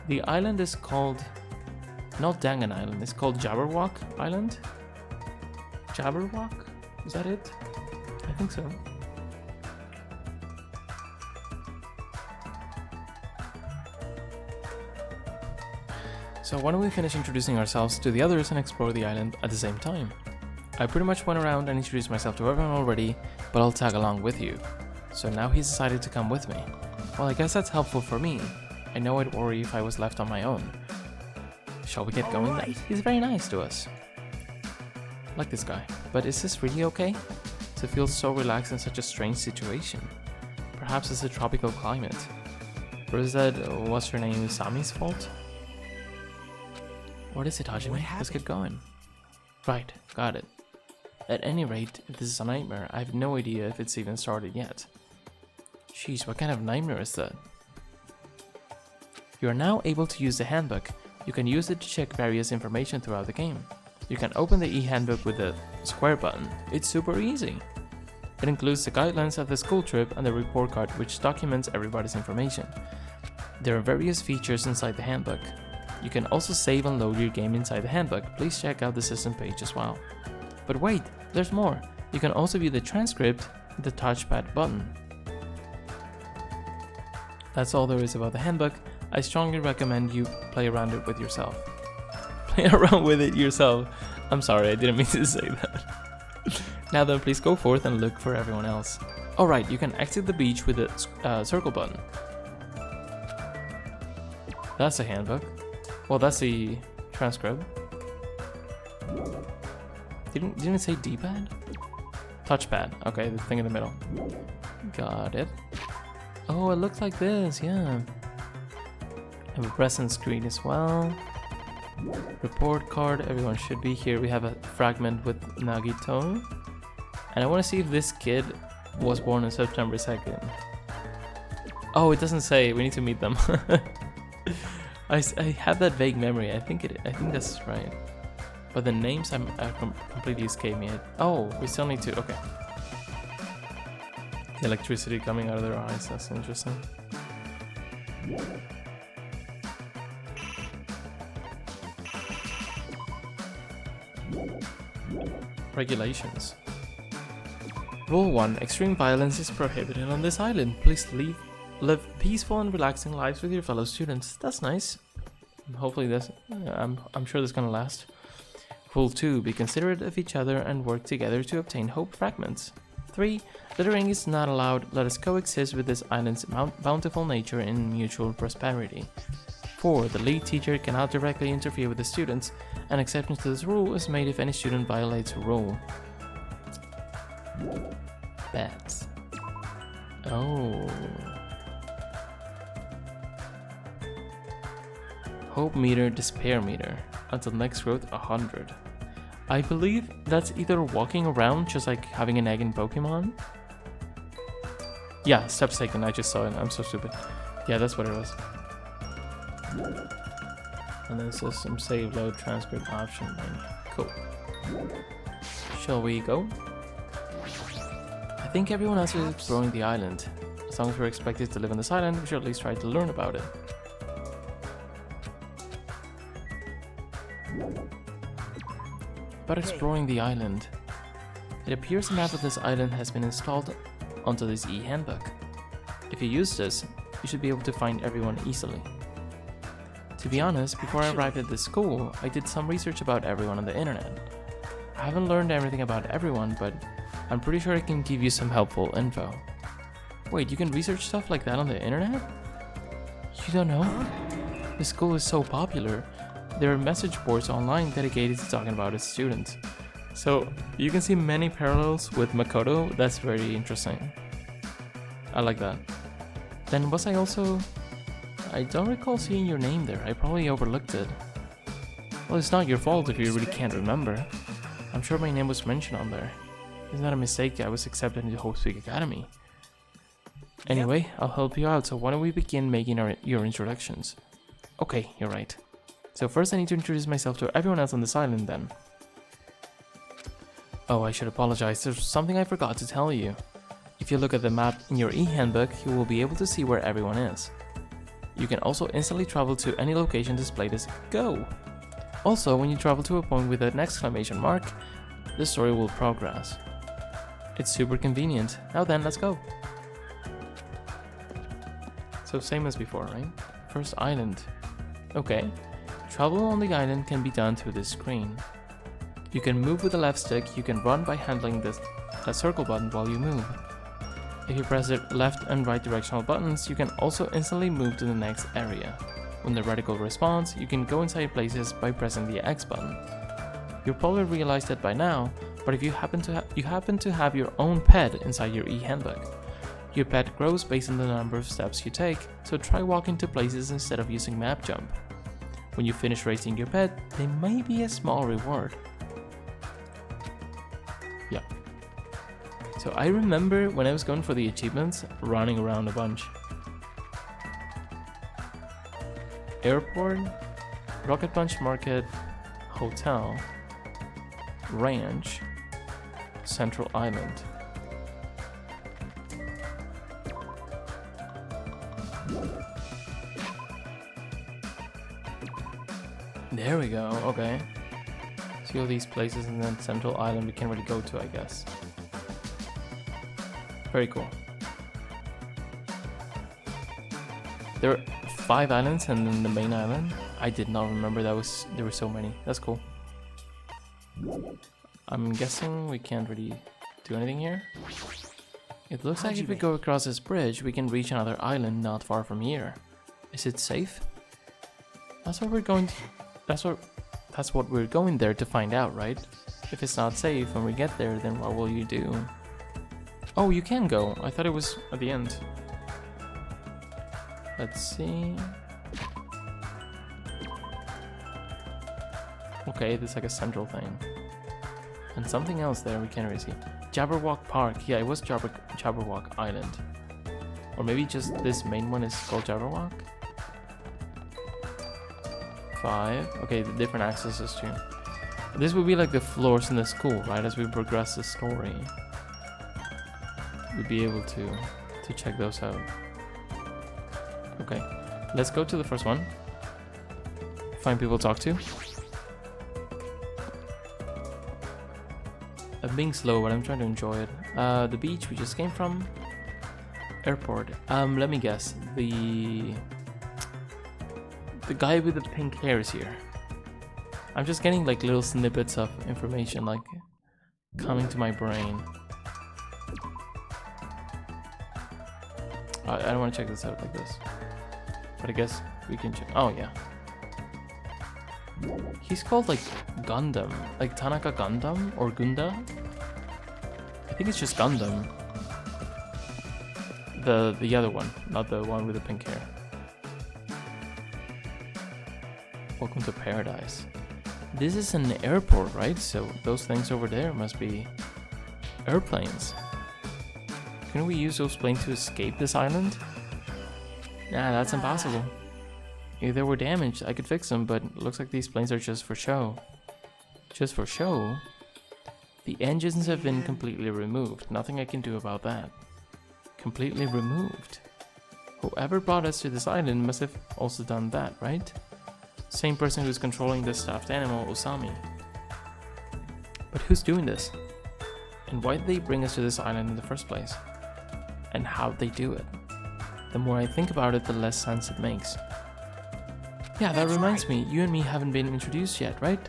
The island is called... not Dangan Island, it's called Jabberwock Island? Jabberwock? Is that it? I think so. So why don't we finish introducing ourselves to the others and explore the island at the same time? I pretty much went around and introduced myself to everyone already, but I'll tag along with you. So now he's decided to come with me. Well, I guess that's helpful for me. I know I'd worry if I was left on my own. Shall we get going then? Alright. He's very nice to us. Like this guy. But is this really okay? To feel so relaxed in such a strange situation? Perhaps it's a tropical climate. Or is that, what's her name, Usami's fault? What is it, Hajime? Let's get going. Right, got it. At any rate, if this is a nightmare, I have no idea if it's even started yet. Jeez, what kind of nightmare is that? You are now able to use the handbook. You can use it to check various information throughout the game. You can open the e-handbook with the square button. It's super easy. It includes the guidelines of the school trip and the report card, which documents everybody's information. There are various features inside the handbook. You can also save and load your game inside the handbook. Please check out the system page as well. But wait, there's more. You can also view the transcript with the touchpad button. That's all there is about the handbook. I strongly recommend you play around it with yourself. Play around with it yourself. I'm sorry, I didn't mean to say that. Now then, please go forth and look for everyone else. Alright, you can exit the beach with the circle button. That's the handbook. Well, that's the transcript. Didn't it say D-pad? Touchpad. Okay, the thing in the middle. Got it. Oh, it looks like this, yeah. Have a present screen as well. Report card, everyone should be here. We have a fragment with Nagito. And I want to see if this kid was born on September 2nd. Oh, it doesn't say. We need to meet them. I have that vague memory. I think that's right. But the names completely escape me. Oh, we still need to. Okay. The electricity coming out of their eyes. That's interesting. Regulations. Rule 1. Extreme violence is prohibited on this island. Please live peaceful and relaxing lives with your fellow students. That's nice. Hopefully this, I'm sure this is gonna last. Rule 2. Be considerate of each other and work together to obtain hope fragments. 3. Littering is not allowed. Let us coexist with this island's bountiful nature in mutual prosperity. 4. The lead teacher cannot directly interfere with the students. An exception to this rule is made if any student violates a rule. Bats. Oh. Hope meter, despair meter. Until next growth 100. I believe that's either walking around just like having an egg in Pokemon. Yeah, steps taken. I just saw it. I'm so stupid. Yeah, that's what it was. And then system save load transcript option. Cool. Shall we go? I think everyone else is exploring the island. As long as we're expected to live on this island, we should at least try to learn about it. About exploring the island. It appears a map of this island has been installed onto this e-handbook. If you use this, you should be able to find everyone easily. To be honest, before I arrived at this school, I did some research about everyone on the internet. I haven't learned everything about everyone, but I'm pretty sure I can give you some helpful info. Wait, you can research stuff like that on the internet? You don't know? This school is so popular. There are message boards online dedicated to talking about its students. So you can see many parallels with Makoto. That's very interesting. I like that. Then was I also... I don't recall seeing your name there. I probably overlooked it. Well, it's not your fault if you really can't remember. I'm sure my name was mentioned on there. It's not a mistake I was accepted into Hope Speak Academy. Anyway, I'll help you out, so why don't we begin making your introductions? Okay, you're right. So first I need to introduce myself to everyone else on this island then. Oh, I should apologize, there's something I forgot to tell you. If you look at the map in your e-handbook, you will be able to see where everyone is. You can also instantly travel to any location displayed as Go. Also, when you travel to a point with an exclamation mark, the story will progress. It's super convenient. Now then, let's go. So same as before, right? First island. Okay. Travel on the island can be done through this screen. You can move with the left stick, you can run by handling the circle button while you move. If you press the left and right directional buttons, you can also instantly move to the next area. When the reticle responds, you can go inside places by pressing the X button. You'll probably realize that by now, but if you happen to have your own pet inside your e-handbook. Your pet grows based on the number of steps you take, so try walking to places instead of using map jump. When you finish raising your pet, there may be a small reward. Yeah. So I remember when I was going for the achievements, running around a bunch. Airport, Rocket Punch Market, Hotel, Ranch, Central Island. There we go, okay. See all these places and then Central Island we can't really go to, I guess. Very cool. There are 5 islands and then the main island. I did not remember there were so many. That's cool. I'm guessing we can't really do anything here. It looks like if we go across this bridge, we can reach another island not far from here. Is it safe? That's what we're going to... That's what we're going there to find out, right? If it's not safe when we get there, then what will you do? Oh, you can go. I thought it was at the end. Let's see. Okay, there's like a central thing. And something else there we can't really see. Jabberwock Park. Yeah, it was Jabberwock Island. Or maybe just this main one is called Jabberwock? 5. Okay, the different accesses too. This would be like the floors in the school, right? As we progress the story, we'd be able to check those out. Okay, let's go to the first one. Find people to talk to. I'm being slow, but I'm trying to enjoy it. The beach we just came from. Airport. Let me guess. The guy with the pink hair is here. I'm just getting like little snippets of information like coming to my brain. I don't want to check this out like this, but I guess we can check. Oh yeah, he's called like Gundam, like Tanaka Gundam or Gunda. I think it's just Gundam. The other one, not the one with the pink hair. Welcome to paradise. This is an airport, right? So those things over there must be airplanes. Can we use those planes to escape this island? Nah, that's impossible. If they were damaged, I could fix them, but it looks like these planes are just for show. Just for show? The engines have been completely removed. Nothing I can do about that. Completely removed. Whoever brought us to this island must have also done that, right? Same person who's controlling the stuffed animal, Usami. But who's doing this? And why did they bring us to this island in the first place? And how'd they do it? The more I think about it, the less sense it makes. Yeah, that reminds me, you and me haven't been introduced yet, right?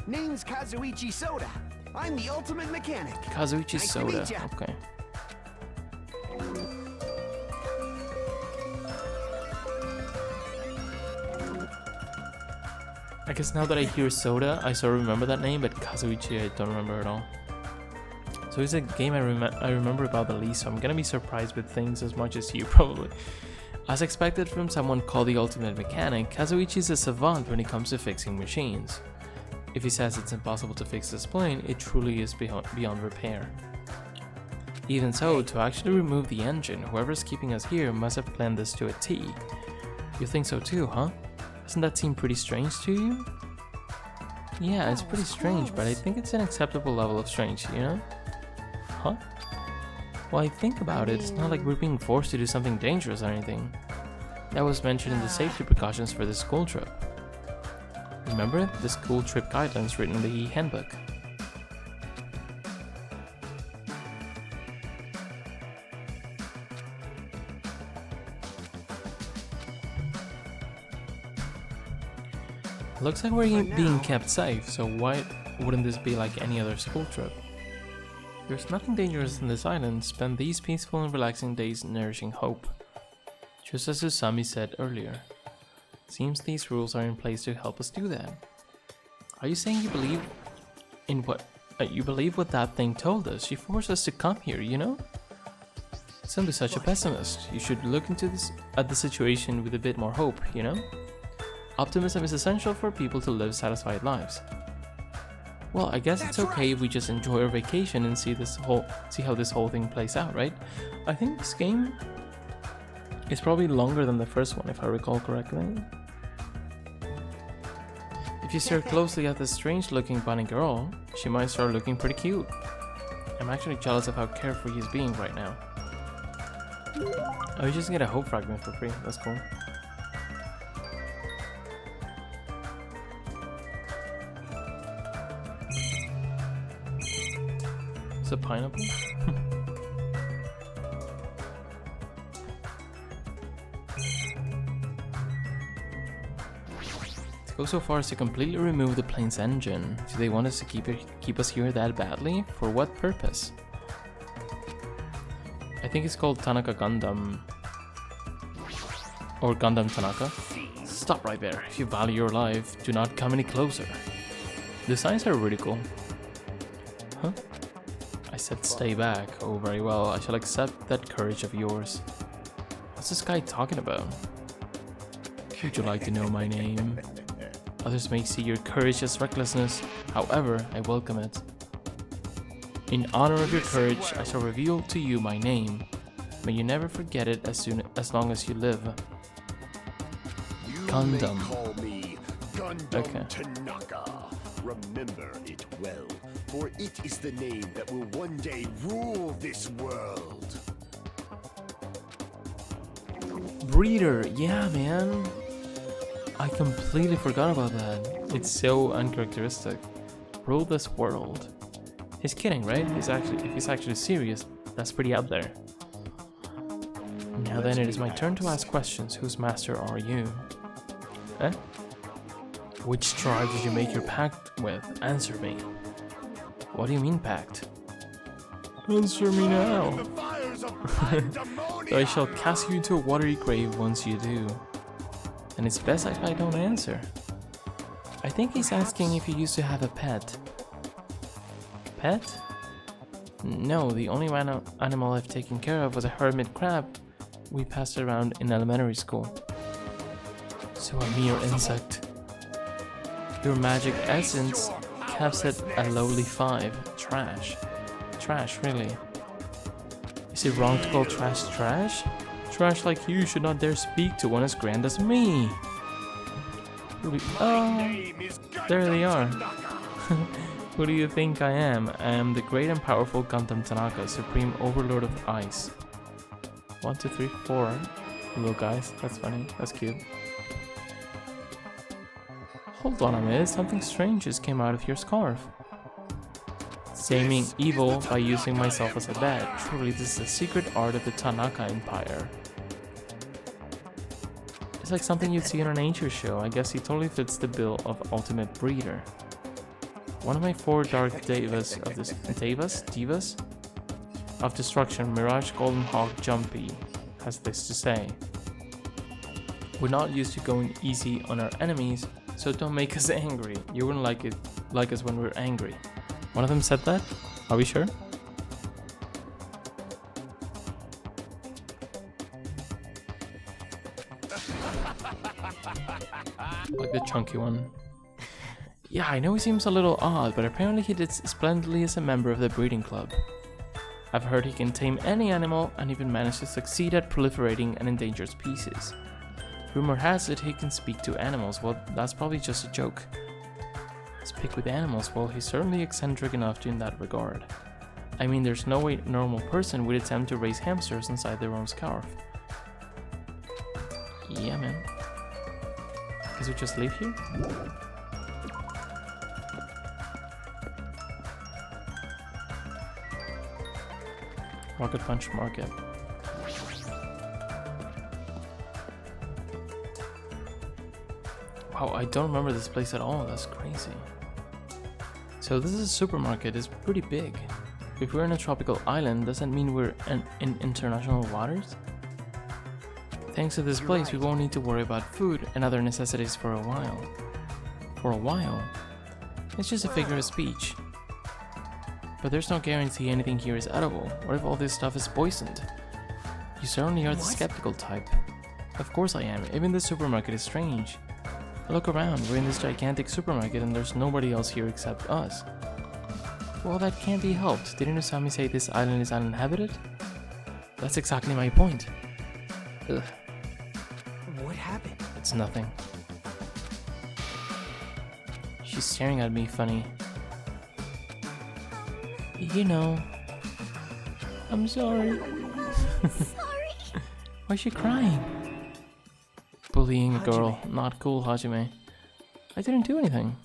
Name's Kazuichi Soda. I'm the ultimate mechanic. Kazuichi Nice to Soda, meet ya. okay. I guess now that I hear Soda, I sort of remember that name, but Kazuichi I don't remember at all. So it's a game I remember about the least, so I'm gonna be surprised with things as much as you probably. As expected from someone called the Ultimate Mechanic, Kazuichi is a savant when it comes to fixing machines. If he says it's impossible to fix this plane, it truly is beyond repair. Even so, to actually remove the engine, whoever's keeping us here must have planned this to a T. You think so too, huh? Doesn't that seem pretty strange to you? Yeah, it's pretty strange, but I think it's an acceptable level of strange, you know? Huh? Well, I think about it, it's not like we're being forced to do something dangerous or anything. That was mentioned in the safety precautions for the school trip. Remember? The school trip guidelines written in the e-handbook. Looks like we're being kept safe, so why wouldn't this be like any other school trip? There's nothing dangerous in this island. Spend these peaceful and relaxing days nourishing hope. Just as Usami said earlier. Seems these rules are in place to help us do that. Are you saying you believe in what you believe what that thing told us? She forced us to come here, you know? Don't be such a pessimist. You should look into at the situation with a bit more hope, you know? Optimism is essential for people to live satisfied lives. Well, I guess it's okay if we just enjoy our vacation and see how this whole thing plays out, right? I think this game is probably longer than the first one, if I recall correctly. If you stare closely at this strange-looking bunny girl, she might start looking pretty cute. I'm actually jealous of how carefree he's being right now. Oh, you just get a hope fragment for free. That's cool. It's a pineapple? To go so far as to completely remove the plane's engine. Do they want us to keep us here that badly? For what purpose? I think it's called Tanaka Gundam. Or Gundam Tanaka. Stop right there. If you value your life, do not come any closer. The signs are really cool. Huh? I said stay back. Oh, very well. I shall accept that courage of yours. What's this guy talking about? Would you like to know my name? Others may see your courage as recklessness. However, I welcome it. In honor of your courage, I shall reveal to you my name. May you never forget it as long as you live. Gundam. Call me Gundam Okay. Tanaka. Remember it well, for it is the name that will one day rule this world. Breeder, yeah, man. I completely forgot about that. It's so uncharacteristic. Rule this world. He's kidding, right? If he's actually serious, that's pretty out there. Now then, it is my turn to ask questions. Whose master are you? Eh? Which tribe did you make your pact with? Answer me. What do you mean pact? Answer me now. The fires of So I shall cast you into a watery grave once you do. And it's best if I don't answer. I think he's asking if you used to have a pet. Pet? No, the only animal I've taken care of was a hermit crab we passed around in elementary school. So a mere insect. Your magic essence caps at a lowly 5. Trash. Trash, really. Is it wrong to call trash trash? Trash like you should not dare speak to one as grand as me. Oh, there they are. Who do you think I am? I am the great and powerful Gundam Tanaka, supreme overlord of ice. 1, 2, 3, 4. Little guys, that's funny, that's cute. Hold on a minute, something strange just came out of your scarf. Aiming evil by using myself as a bat. Truly, this is the secret art of the Tanaka Empire. It's like something you'd see in a nature show. I guess he totally fits the bill of ultimate breeder. One of my 4 dark divas of destruction, Mirage Golden Hawk Jumpy, has this to say. We're not used to going easy on our enemies, so don't make us angry. You wouldn't like us when we're angry. One of them said that? Are we sure? Like the chunky one. Yeah, I know he seems a little odd, but apparently he did splendidly as a member of the breeding club. I've heard he can tame any animal and even managed to succeed at proliferating an endangered species. Rumor has it he can speak to animals. Well, that's probably just a joke. Speak with animals? Well, he's certainly eccentric enough in that regard. I mean, there's no way a normal person would attempt to raise hamsters inside their own scarf. Yeah, man. Guess we just leave here? Rocket Punch Market. Wow, I don't remember this place at all. That's crazy. So this is a supermarket. It's pretty big. If we're in a tropical island, does that mean we're in international waters? Thanks to this place, we won't need to worry about food and other necessities for a while. For a while? It's just a figure of speech. But there's no guarantee anything here is edible. What if all this stuff is poisoned? You certainly are the skeptical type. Of course I am. Even the supermarket is strange. Look around, we're in this gigantic supermarket and there's nobody else here except us. Well, that can't be helped. Didn't Usami say this island is uninhabited? That's exactly my point. Ugh. What happened? It's nothing. She's staring at me funny. You know, I'm sorry. Sorry. Why is she crying? Bullying a girl, not cool, Hajime. I didn't do anything.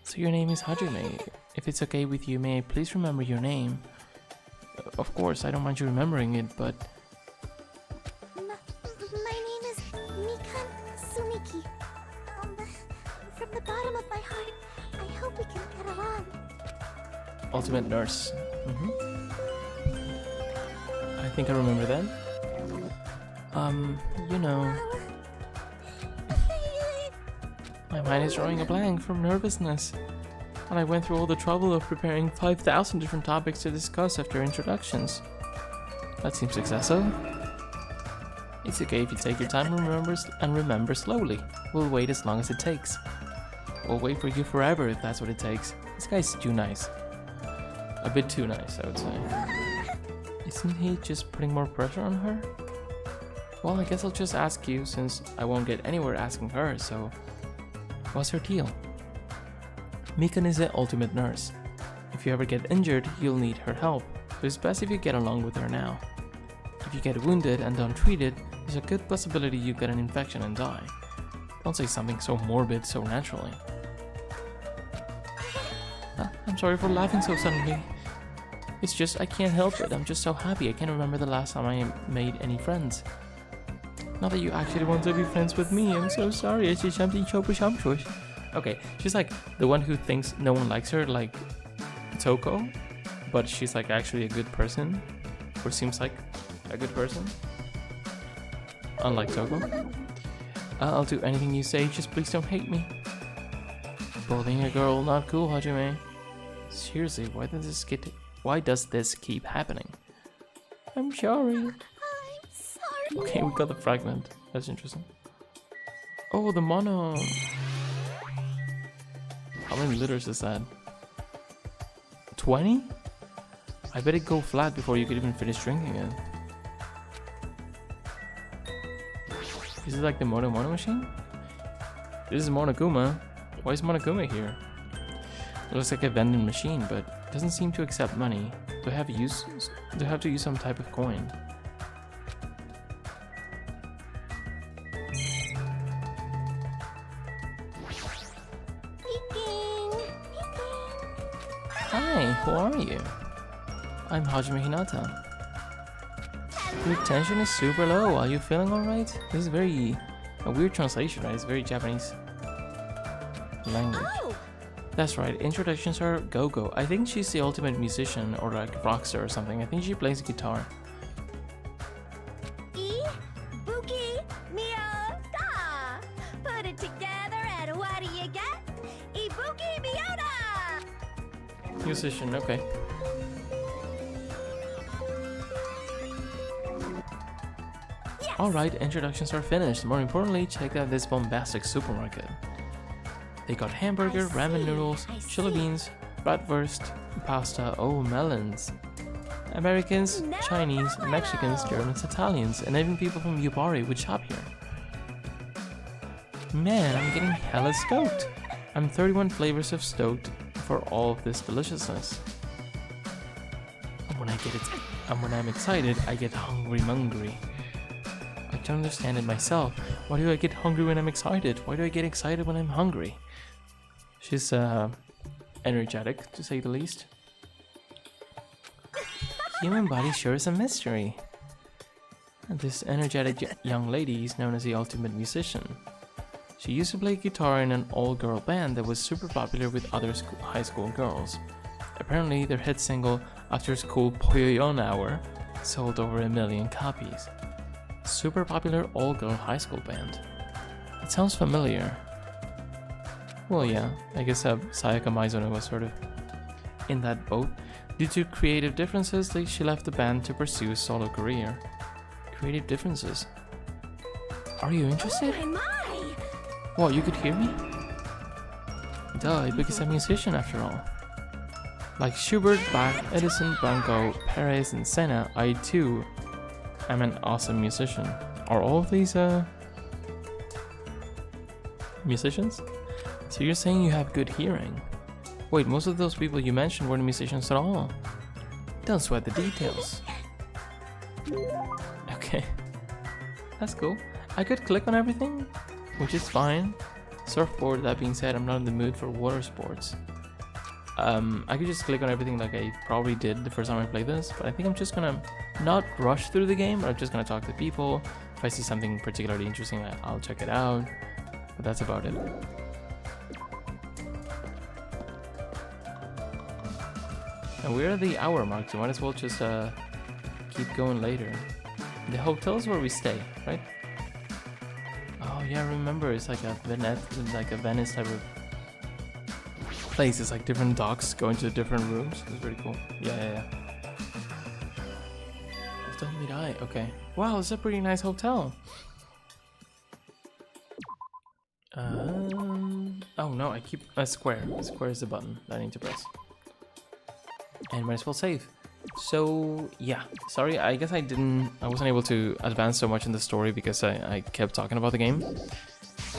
So your name is Hajime. If it's okay with you, may I please remember your name? Of course, I don't mind you remembering it, but... My name is Mikan Sumiki. From the bottom of my heart, I hope we can get along. Ultimate Nurse. I think I remember that. You know... My mind is drawing a blank from nervousness. And I went through all the trouble of preparing 5,000 different topics to discuss after introductions. That seems excessive. It's okay if you take your time and remember slowly. We'll wait as long as it takes. We'll wait for you forever if that's what it takes. This guy's too nice. A bit too nice, I would say. Isn't he just putting more pressure on her? Well, I guess I'll just ask you since I won't get anywhere asking her, so... What's her deal? Mikan is the ultimate nurse. If you ever get injured, you'll need her help, but it's best if you get along with her now. If you get wounded and don't treat it, there's a good possibility you get an infection and die. Don't say something so morbid so naturally. I'm sorry for laughing so suddenly. It's just I can't help it. I'm just so happy. I can't remember the last time I made any friends. Not that you actually want to be friends with me. I'm so sorry. I said something so presumptuous. Okay, she's like the one who thinks no one likes her, like Toko, but she's like actually a good person, or seems like a good person. Unlike Toko. I'll do anything you say, just please don't hate me. Bullying a girl, not cool, Hajime. Seriously, why does this keep happening? I'm sorry. I'm sorry. Okay, we got the fragment. That's interesting. Oh, the mono. How many liters is that? 20? I bet it'd go flat before you could even finish drinking it. Is it like the Mono machine? This is Monokuma. Why is Monokuma here? It looks like a vending machine, but it doesn't seem to accept money. Do I have to use some type of coin? Hi, who are you? I'm Hajime Hinata. Your tension is super low. Are you feeling alright? This is a weird translation, right? It's very Japanese language. Oh, That's right, introductions are go-go. I think she's the ultimate musician or like rock star or something. I think she plays guitar. Ibuki Miyota! Put it together and what do you get? Ibuki Miyota! Musician, okay. Yes! Alright, introductions are finished. More importantly, check out this bombastic supermarket. They got hamburger, I ramen see, noodles, I chili see. beans, bratwurst, pasta, oh melons. Americans, No, Chinese, no, no. Mexicans, Germans, Italians, and even people from Yubari would shop here. Man, I'm getting hella stoked. I'm 31 flavors of stoked for all of this deliciousness. And when I'm excited, I get hungry-mungry. I don't understand it myself. Why do I get hungry when I'm excited? Why do I get excited when I'm hungry? She's energetic, to say the least. Human body sure is a mystery. And this energetic young lady is known as the ultimate musician. She used to play guitar in an all-girl band that was super popular with other high school girls. Apparently, their hit single, after school Poyoyon Hour sold over 1 million copies. Super popular all-girl high school band. It sounds familiar. Well, yeah, I guess Sayaka Maizono was sort of in that boat. Due to creative differences, she left the band to pursue a solo career. Creative differences. Are you interested? Oh my! What, you could hear me? Duh, because I'm a musician after all. Like Schubert, Bach, Edison, Branco, Perez, and Senna, I too am an awesome musician. Are all of these musicians? So you're saying you have good hearing? Wait, most of those people you mentioned weren't musicians at all. Don't sweat the details. Okay. That's cool. I could click on everything, which is fine. Surfboard, that being said, I'm not in the mood for water sports. I could just click on everything like I probably did the first time I played this, but I think I'm just gonna not rush through the game, but I'm just gonna talk to people. If I see something particularly interesting, I'll check it out. But that's about it. And we're at the hour mark, so might as well just keep going later. The hotel's where we stay, right? Oh yeah, I remember it's like a Venice type of place. It's like different docks going to different rooms. It's pretty cool. Yeah. Don't meet eye. Okay. Wow, it's a pretty nice hotel. Oh no, I keep a square. Square is the button that I need to press. And might as well save. So yeah, sorry, I guess I wasn't able to advance so much in the story because I kept talking about the game.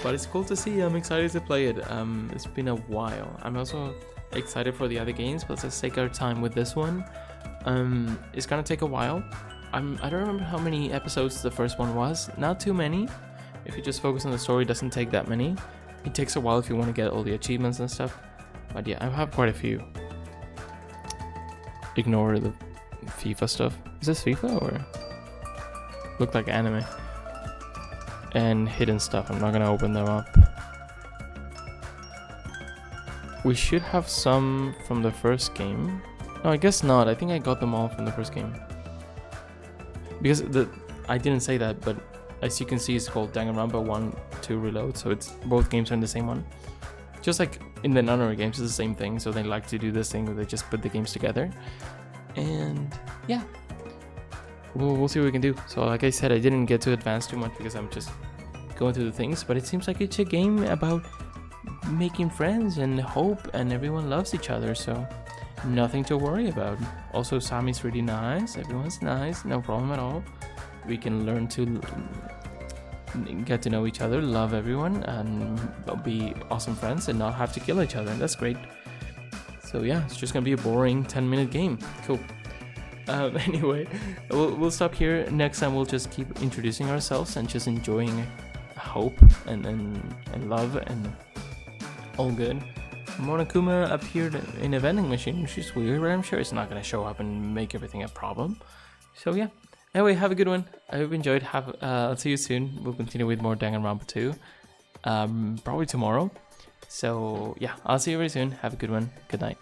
But it's cool to see. I'm excited to play it. It's been a while. I'm also excited for the other games, but let's take our time with this one. It's gonna take a while. I don't remember how many episodes the first one was. Not too many. If you just focus on the story, it doesn't take that many. It takes a while if you want to get all the achievements and stuff. But yeah, I have quite a few. Ignore the FIFA stuff. Is this FIFA or look like anime? And hidden stuff. I'm not gonna open them up. We should have some from the first game. No, I guess not. I think I got them all from the first game. Because I didn't say that, but as you can see, it's called Danganronpa 1, 2 Reload. So it's both games are in the same one. Just like in the Nunnery games, it's the same thing. So they like to do this thing where they just put the games together. And yeah, we'll see what we can do. So like I said, I didn't get to advance too much because I'm just going through the things. But it seems like it's a game about making friends and hope, and everyone loves each other. So nothing to worry about. Also, Sami's really nice. Everyone's nice. No problem at all. We can learn to get to know each other, love everyone, and be awesome friends and not have to kill each other. That's great. So yeah, it's just gonna be a boring 10-minute game. Cool. Anyway, we'll stop here. Next time we'll just keep introducing ourselves and just enjoying hope and love and all good. Monokuma appeared in a vending machine, which is weird, but I'm sure it's not gonna show up and make everything a problem. So yeah. Anyway, have a good one. I hope you enjoyed. I'll see you soon. We'll continue with more Danganronpa 2. Probably tomorrow. So yeah, I'll see you very soon. Have a good one. Good night.